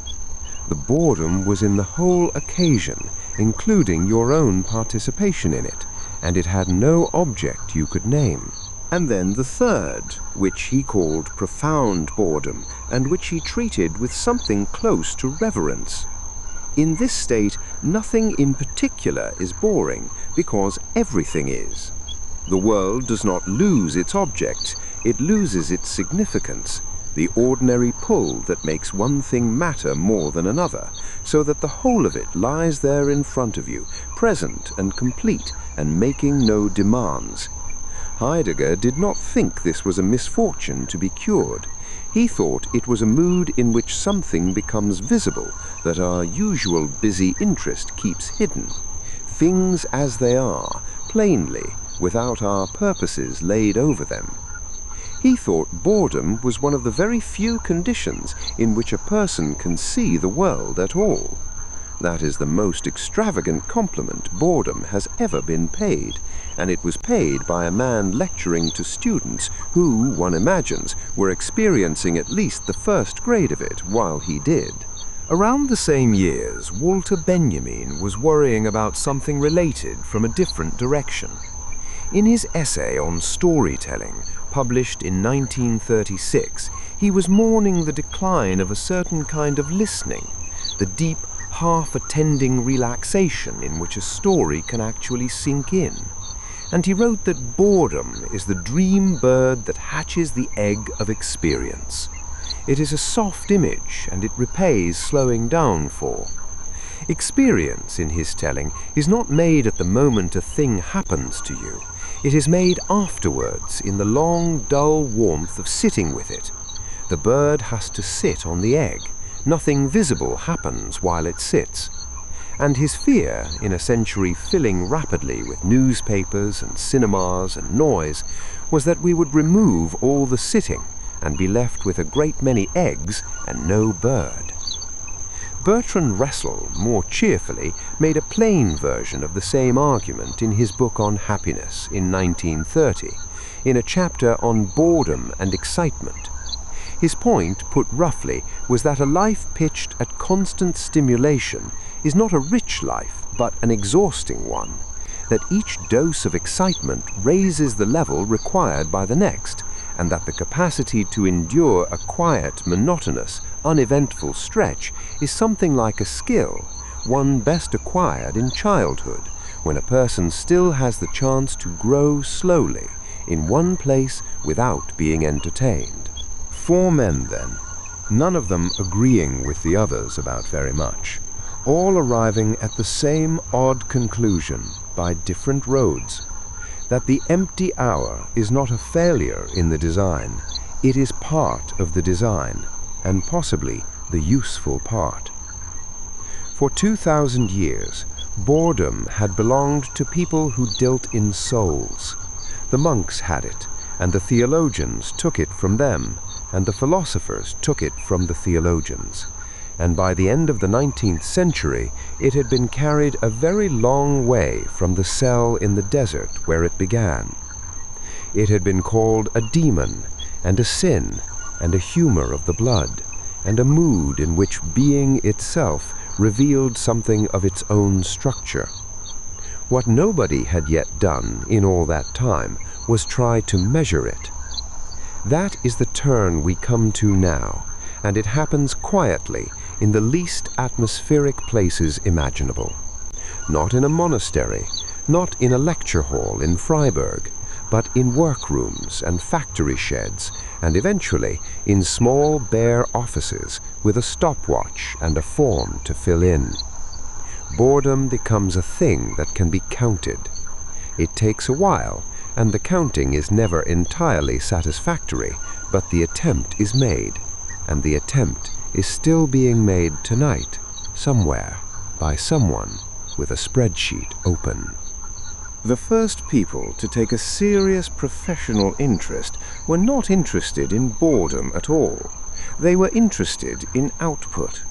The boredom was in the whole occasion, including your own participation in it, and it had no object you could name. And then the third, which he called profound boredom, and which he treated with something close to reverence. In this state, nothing in particular is boring, because everything is. The world does not lose its objects, it loses its significance, the ordinary pull that makes one thing matter more than another, so that the whole of it lies there in front of you, present and complete, and making no demands. Heidegger did not think this was a misfortune to be cured. He thought it was a mood in which something becomes visible that our usual busy interest keeps hidden. Things as they are, plainly, without our purposes laid over them. He thought boredom was one of the very few conditions in which a person can see the world at all. That is the most extravagant compliment boredom has ever been paid, and it was paid by a man lecturing to students who, one imagines, were experiencing at least the first grade of it while he did. Around the same years, Walter Benjamin was worrying about something related from a different direction. In his essay on storytelling, published in 1936, he was mourning the decline of a certain kind of listening, the deep, half-attending relaxation in which a story can actually sink in. And he wrote that boredom is the dream bird that hatches the egg of experience. It is a soft image, and it repays slowing down for. Experience, in his telling, is not made at the moment a thing happens to you. It is made afterwards, in the long, dull warmth of sitting with it. The bird has to sit on the egg. Nothing visible happens while it sits. And his fear, in a century filling rapidly with newspapers and cinemas and noise, was that we would remove all the sitting and be left with a great many eggs and no bird. Bertrand Russell, more cheerfully, made a plain version of the same argument in his book on happiness in 1930, in a chapter on boredom and excitement. His point, put roughly, was that a life pitched at constant stimulation is not a rich life, but an exhausting one, that each dose of excitement raises the level required by the next, and that the capacity to endure a quiet, monotonous, uneventful stretch is something like a skill, one best acquired in childhood, when a person still has the chance to grow slowly, in one place without being entertained. 4 men, then, none of them agreeing with the others about very much, all arriving at the same odd conclusion by different roads, that the empty hour is not a failure in the design, it is part of the design, and possibly the useful part. For 2,000 years, boredom had belonged to people who dealt in souls. The monks had it, and the theologians took it from them, and the philosophers took it from the theologians. And by the end of the 19th century, it had been carried a very long way from the cell in the desert where it began. It had been called a demon, and a sin, and a humor of the blood, and a mood in which being itself revealed something of its own structure. What nobody had yet done in all that time was try to measure it. That is the turn we come to now, and it happens quietly in the least atmospheric places imaginable. Not in a monastery, not in a lecture hall in Freiburg, but in workrooms and factory sheds, and eventually in small bare offices with a stopwatch and a form to fill in. Boredom becomes a thing that can be counted. It takes a while, and the counting is never entirely satisfactory, but the attempt is made, and the attempt is still being made tonight, somewhere, by someone with a spreadsheet open. The first people to take a serious professional interest were not interested in boredom at all. They were interested in output.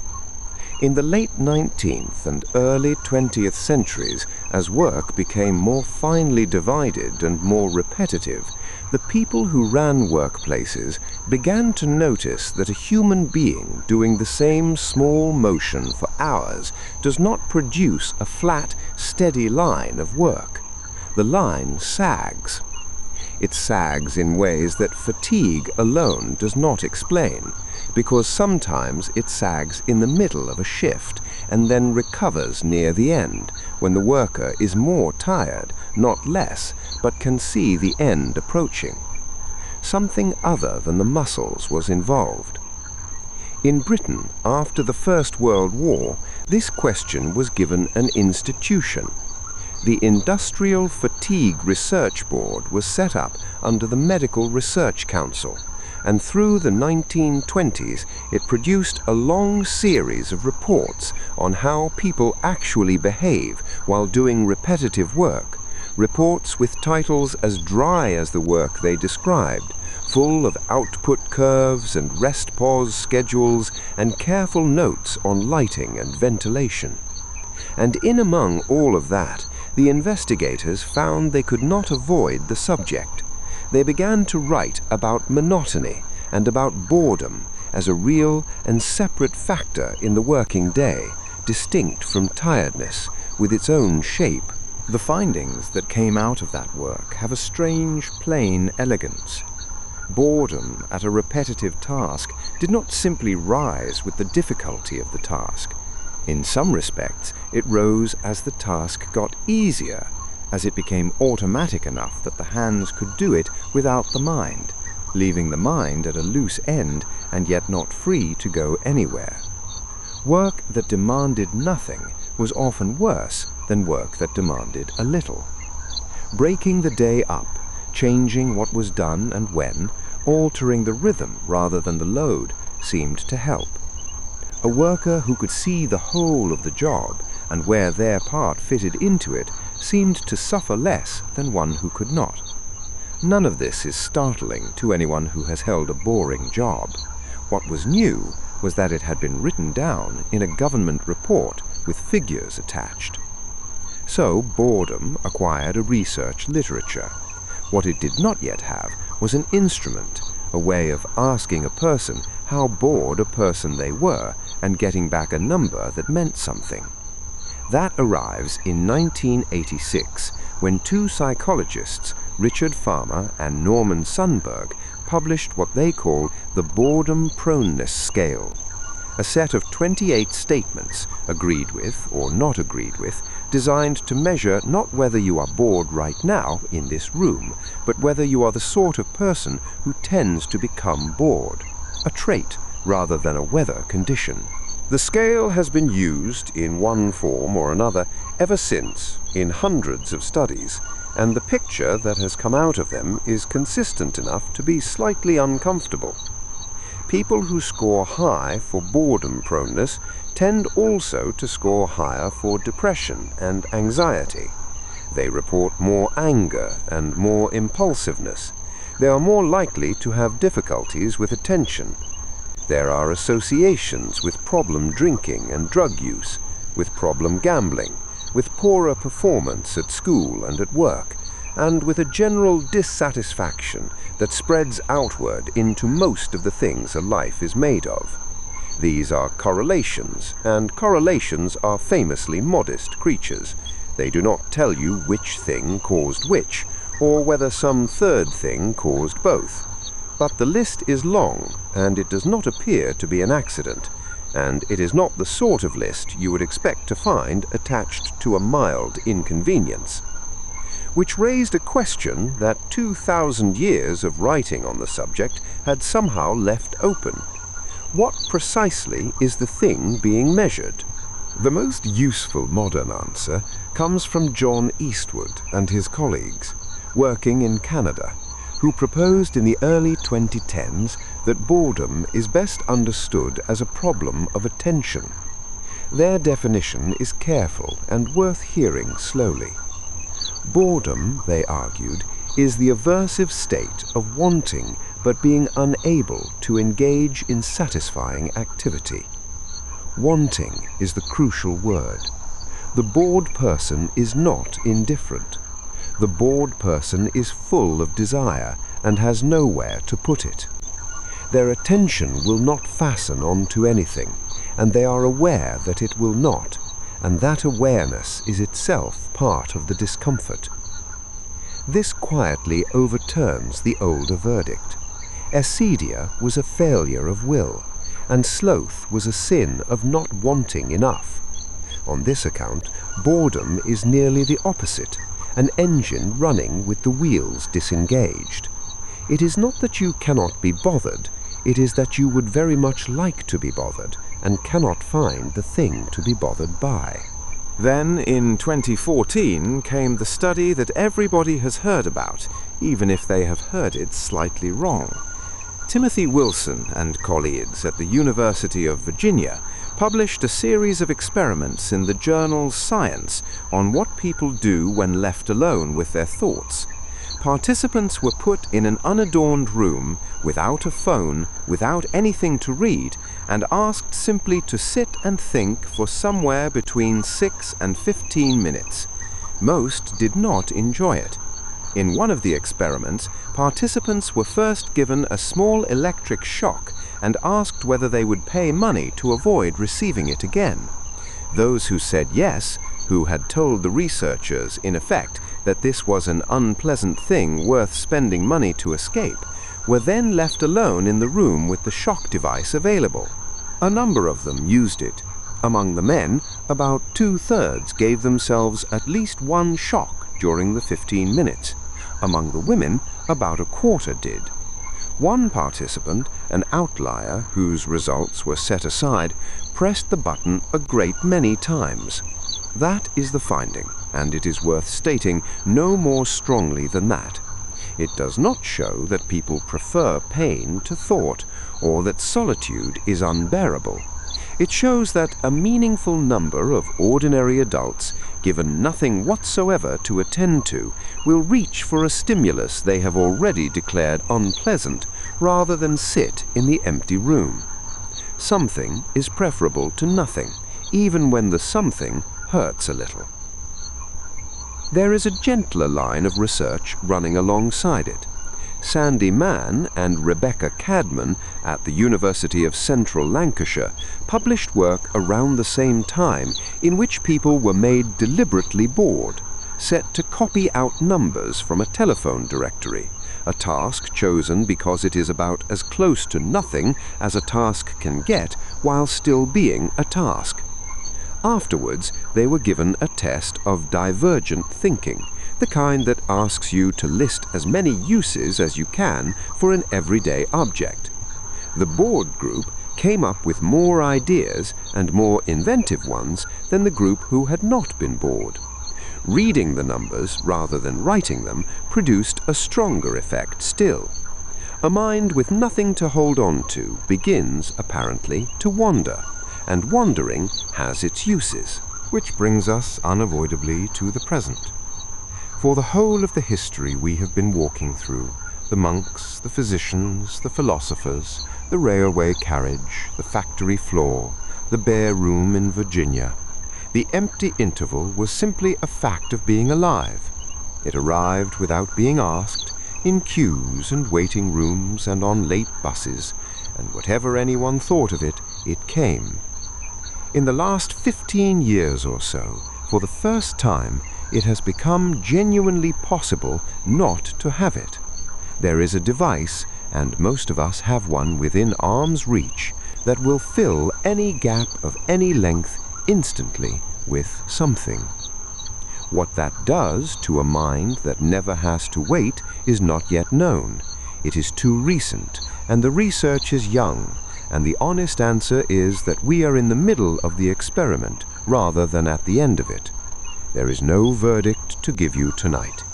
In the late 19th and early 20th centuries, as work became more finely divided and more repetitive, the people who ran workplaces began to notice that a human being doing the same small motion for hours does not produce a flat, steady line of work. The line sags. It sags in ways that fatigue alone does not explain, because sometimes it sags in the middle of a shift, and then recovers near the end, when the worker is more tired, not less, but can see the end approaching. Something other than the muscles was involved. In Britain, after the First World War, this question was given an institution. The Industrial Fatigue Research Board was set up under the Medical Research Council, and through the 1920s it produced a long series of reports on how people actually behave while doing repetitive work, reports with titles as dry as the work they described, full of output curves and rest pause schedules and careful notes on lighting and ventilation. And in among all of that, the investigators found they could not avoid the subject. They began to write about monotony and about boredom as a real and separate factor in the working day, distinct from tiredness, with its own shape. The findings that came out of that work have a strange, plain elegance. Boredom at a repetitive task did not simply rise with the difficulty of the task. In some respects, it rose as the task got easier, as it became automatic enough that the hands could do it without the mind, leaving the mind at a loose end and yet not free to go anywhere. Work that demanded nothing was often worse than work that demanded a little. Breaking the day up, changing what was done and when, altering the rhythm rather than the load, seemed to help. A worker who could see the whole of the job and where their part fitted into it seemed to suffer less than one who could not. None of this is startling to anyone who has held a boring job. What was new was that it had been written down in a government report with figures attached. So boredom acquired a research literature. What it did not yet have was an instrument, a way of asking a person how bored a person they were and getting back a number that meant something. That arrives in 1986, when two psychologists, Richard Farmer and Norman Sundberg, published what they call the Boredom Proneness Scale, a set of 28 statements, agreed with or not agreed with, designed to measure not whether you are bored right now in this room, but whether you are the sort of person who tends to become bored, a trait rather than a weather condition. The scale has been used in one form or another ever since in hundreds of studies, and the picture that has come out of them is consistent enough to be slightly uncomfortable. People who score high for boredom proneness tend also to score higher for depression and anxiety. They report more anger and more impulsiveness. They are more likely to have difficulties with attention. There are associations with problem drinking and drug use, with problem gambling, with poorer performance at school and at work, and with a general dissatisfaction that spreads outward into most of the things a life is made of. These are correlations, and correlations are famously modest creatures. They do not tell you which thing caused which, or whether some third thing caused both. But the list is long, and it does not appear to be an accident, and it is not the sort of list you would expect to find attached to a mild inconvenience. Which raised a question that 2,000 years of writing on the subject had somehow left open. What precisely is the thing being measured? The most useful modern answer comes from John Eastwood and his colleagues, working in Canada, who proposed in the early 2010s that boredom is best understood as a problem of attention. Their definition is careful and worth hearing slowly. Boredom, they argued, is the aversive state of wanting but being unable to engage in satisfying activity. Wanting is the crucial word. The bored person is not indifferent. The bored person is full of desire and has nowhere to put it. Their attention will not fasten onto anything, and they are aware that it will not, and that awareness is itself part of the discomfort. This quietly overturns the older verdict. Acedia was a failure of will, and sloth was a sin of not wanting enough. On this account, boredom is nearly the opposite, an engine running with the wheels disengaged. It is not that you cannot be bothered, it is that you would very much like to be bothered and cannot find the thing to be bothered by. Then, in 2014, came the study that everybody has heard about, even if they have heard it slightly wrong. Timothy Wilson and colleagues at the University of Virginia published a series of experiments in the journal Science on what people do when left alone with their thoughts. Participants were put in an unadorned room, without a phone, without anything to read, and asked simply to sit and think for somewhere between 6 and 15 minutes. Most did not enjoy it. In one of the experiments, participants were first given a small electric shock and asked whether they would pay money to avoid receiving it again. Those who said yes, who had told the researchers, in effect, that this was an unpleasant thing worth spending money to escape, were then left alone in the room with the shock device available. A number of them used it. Among the men, about 2/3 gave themselves at least one shock during the 15 minutes. Among the women, about a quarter did. One participant, an outlier whose results were set aside, pressed the button a great many times. That is the finding, and it is worth stating no more strongly than that. It does not show that people prefer pain to thought, or that solitude is unbearable. It shows that a meaningful number of ordinary adults, given nothing whatsoever to attend to, will reach for a stimulus they have already declared unpleasant, rather than sit in the empty room. Something is preferable to nothing, even when the something hurts a little. There is a gentler line of research running alongside it. Sandy Mann and Rebecca Cadman at the University of Central Lancashire published work around the same time in which people were made deliberately bored, set to copy out numbers from a telephone directory, a task chosen because it is about as close to nothing as a task can get while still being a task. Afterwards, they were given a test of divergent thinking, the kind that asks you to list as many uses as you can for an everyday object. The bored group came up with more ideas and more inventive ones than the group who had not been bored. Reading the numbers rather than writing them produced a stronger effect still. A mind with nothing to hold on to begins, apparently, to wander, and wandering has its uses. Which brings us unavoidably to the present. For the whole of the history we have been walking through, the monks, the physicians, the philosophers, the railway carriage, the factory floor, the bare room in Virginia, the empty interval was simply a fact of being alive. It arrived without being asked, in queues and waiting rooms and on late buses, and whatever anyone thought of it, it came. In the last 15 years or so, for the first time, it has become genuinely possible not to have it. There is a device, and most of us have one within arm's reach, that will fill any gap of any length instantly with something. What that does to a mind that never has to wait is not yet known. It is too recent, and the research is young, and the honest answer is that we are in the middle of the experiment rather than at the end of it. There is no verdict to give you tonight.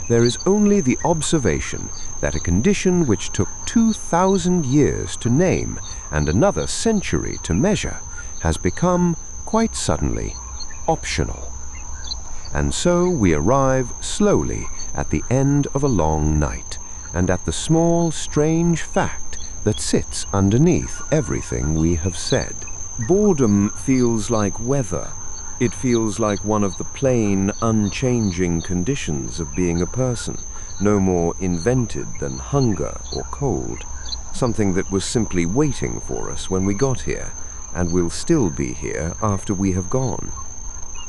There is only the observation that a condition which took 2,000 years to name and another century to measure has become, quite suddenly, optional. And so we arrive slowly at the end of a long night, and at the small, strange fact that sits underneath everything we have said. Boredom feels like weather. It feels like one of the plain, unchanging conditions of being a person, no more invented than hunger or cold, something that was simply waiting for us when we got here, and will still be here after we have gone.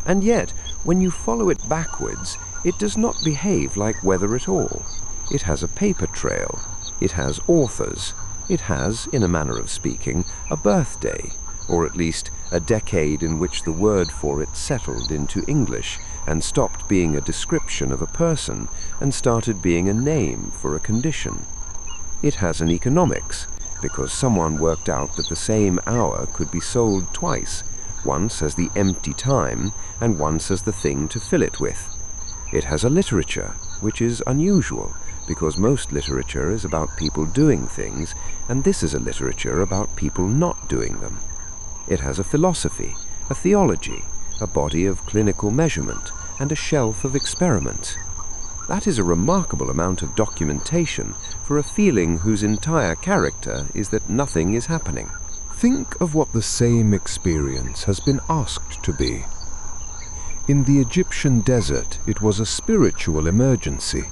And yet, when you follow it backwards, it does not behave like weather at all. It has a paper trail. It has authors. It has, in a manner of speaking, a birthday, or at least a decade in which the word for it settled into English and stopped being a description of a person and started being a name for a condition. It has an economics, because someone worked out that the same hour could be sold twice, once as the empty time and once as the thing to fill it with. It has a literature, which is unusual, because most literature is about people doing things, and this is a literature about people not doing them. It has a philosophy, a theology, a body of clinical measurement, and a shelf of experiments. That is a remarkable amount of documentation for a feeling whose entire character is that nothing is happening. Think of what the same experience has been asked to be. In the Egyptian desert, it was a spiritual emergency,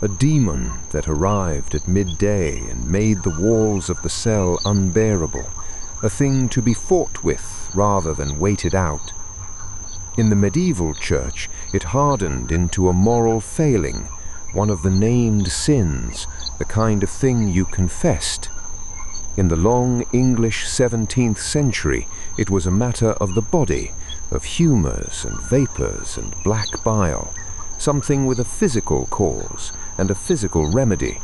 a demon that arrived at midday and made the walls of the cell unbearable, a thing to be fought with rather than waited out. In the medieval church, it hardened into a moral failing, one of the named sins, the kind of thing you confessed. In the long English 17th century, it was a matter of the body, of humours and vapours and black bile, something with a physical cause and a physical remedy.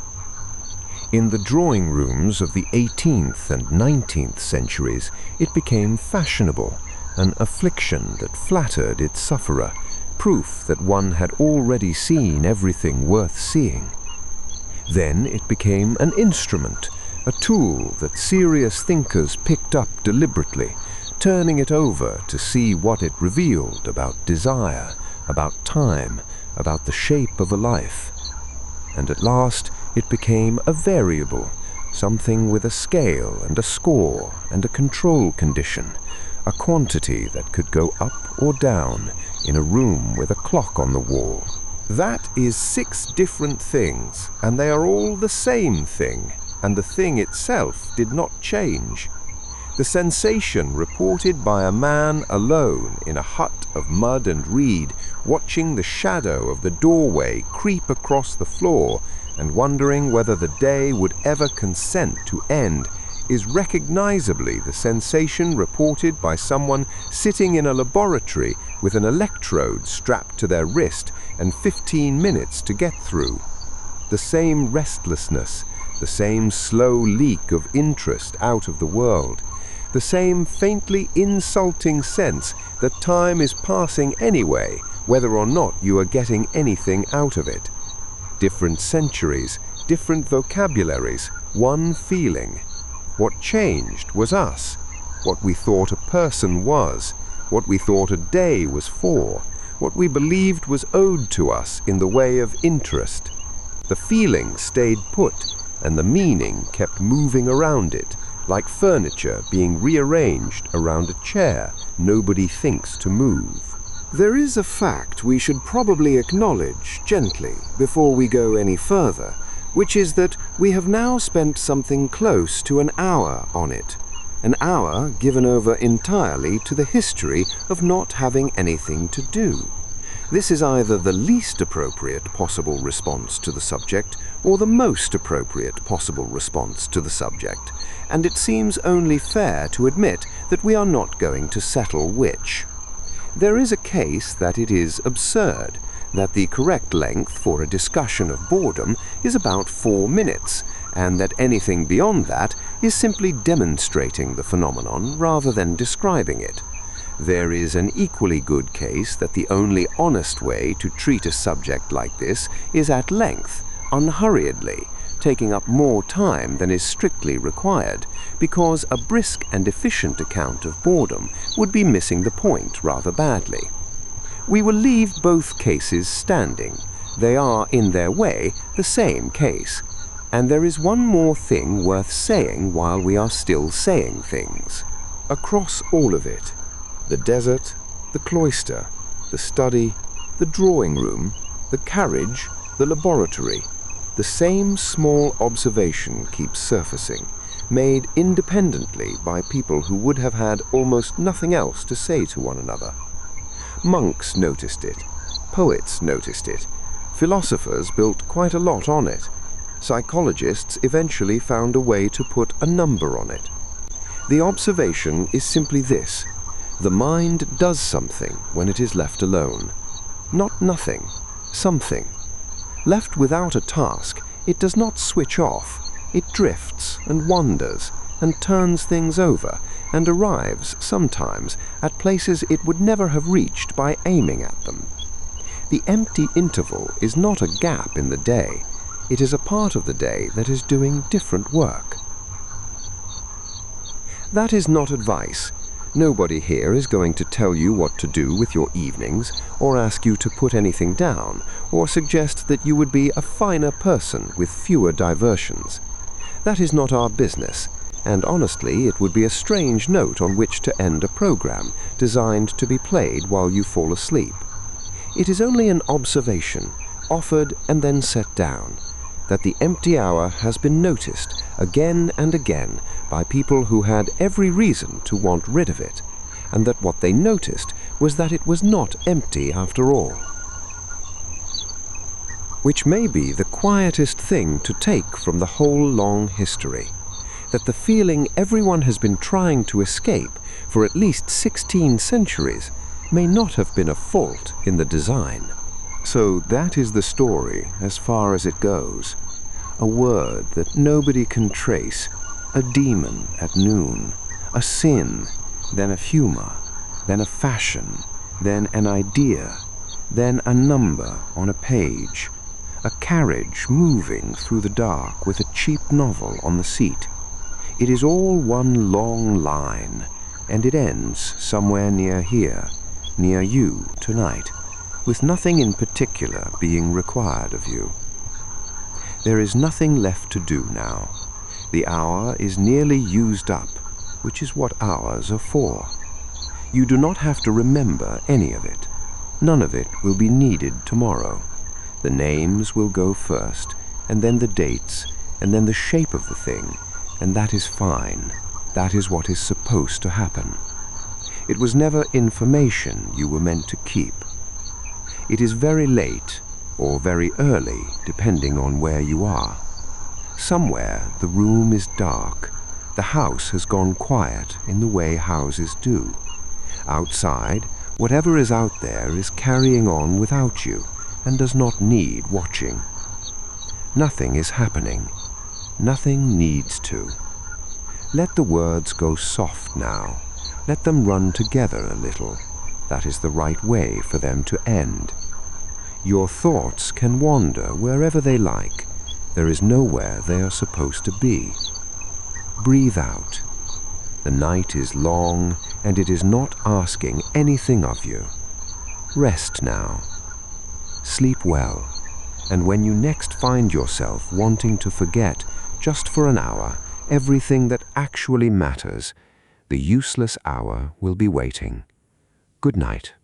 In the drawing rooms of the 18th and 19th centuries, it became fashionable, an affliction that flattered its sufferer, proof that one had already seen everything worth seeing. Then it became an instrument, a tool that serious thinkers picked up deliberately, turning it over to see what it revealed about desire, about time, about the shape of a life. And at last it became a variable, something with a scale and a score and a control condition, a quantity that could go up or down in a room with a clock on the wall. That is 6 different things, and they are all the same thing, and the thing itself did not change. The sensation reported by a man alone in a hut of mud and reed, watching the shadow of the doorway creep across the floor and wondering whether the day would ever consent to end, is recognizably the sensation reported by someone sitting in a laboratory with an electrode strapped to their wrist and 15 minutes to get through. The same restlessness, the same slow leak of interest out of the world, the same faintly insulting sense that time is passing anyway, whether or not you are getting anything out of it. Different centuries, different vocabularies, one feeling. What changed was us, what we thought a person was, what we thought a day was for, what we believed was owed to us in the way of interest. The feeling stayed put, and the meaning kept moving around it, like furniture being rearranged around a chair nobody thinks to move. There is a fact we should probably acknowledge gently before we go any further, which is that we have now spent something close to an hour on it, an hour given over entirely to the history of not having anything to do. This is either the least appropriate possible response to the subject or the most appropriate possible response to the subject, and it seems only fair to admit that we are not going to settle which. There is a case that it is absurd, that the correct length for a discussion of boredom is about 4 minutes, and that anything beyond that is simply demonstrating the phenomenon rather than describing it. There is an equally good case that the only honest way to treat a subject like this is at length, unhurriedly, taking up more time than is strictly required, because a brisk and efficient account of boredom would be missing the point rather badly. We will leave both cases standing. They are, in their way, the same case. And there is one more thing worth saying while we are still saying things. Across all of it, the desert, the cloister, the study, the drawing room, the carriage, the laboratory, the same small observation keeps surfacing, made independently by people who would have had almost nothing else to say to one another. Monks noticed it, poets noticed it, philosophers built quite a lot on it, psychologists eventually found a way to put a number on it. The observation is simply this: the mind does something when it is left alone. Not nothing, something. Left without a task, it does not switch off. It drifts and wanders and turns things over and arrives, sometimes, at places it would never have reached by aiming at them. The empty interval is not a gap in the day. It is a part of the day that is doing different work. That is not advice. Nobody here is going to tell you what to do with your evenings, or ask you to put anything down, or suggest that you would be a finer person with fewer diversions. That is not our business, and honestly, it would be a strange note on which to end a program designed to be played while you fall asleep. It is only an observation, offered and then set down, that the empty hour has been noticed again and again by people who had every reason to want rid of it, and that what they noticed was that it was not empty after all. Which may be the quietest thing to take from the whole long history, that the feeling everyone has been trying to escape for at least 16 centuries may not have been a fault in the design. So that is the story as far as it goes. A word that nobody can trace, a demon at noon, a sin, then a humor, then a fashion, then an idea, then a number on a page, a carriage moving through the dark with a cheap novel on the seat. It is all one long line, and it ends somewhere near here, near you tonight, with nothing in particular being required of you. There is nothing left to do now. The hour is nearly used up, which is what hours are for. You do not have to remember any of it. None of it will be needed tomorrow. The names will go first, and then the dates, and then the shape of the thing, and that is fine. That is what is supposed to happen. It was never information you were meant to keep. It is very late, or very early, depending on where you are. Somewhere the room is dark. The house has gone quiet in the way houses do. Outside, whatever is out there is carrying on without you and does not need watching. Nothing is happening. Nothing needs to. Let the words go soft now. Let them run together a little. That is the right way for them to end. Your thoughts can wander wherever they like. There is nowhere they are supposed to be. Breathe out. The night is long, and it is not asking anything of you. Rest now. Sleep well, and when you next find yourself wanting to forget, just for an hour, everything that actually matters, the useless hour will be waiting. Good night.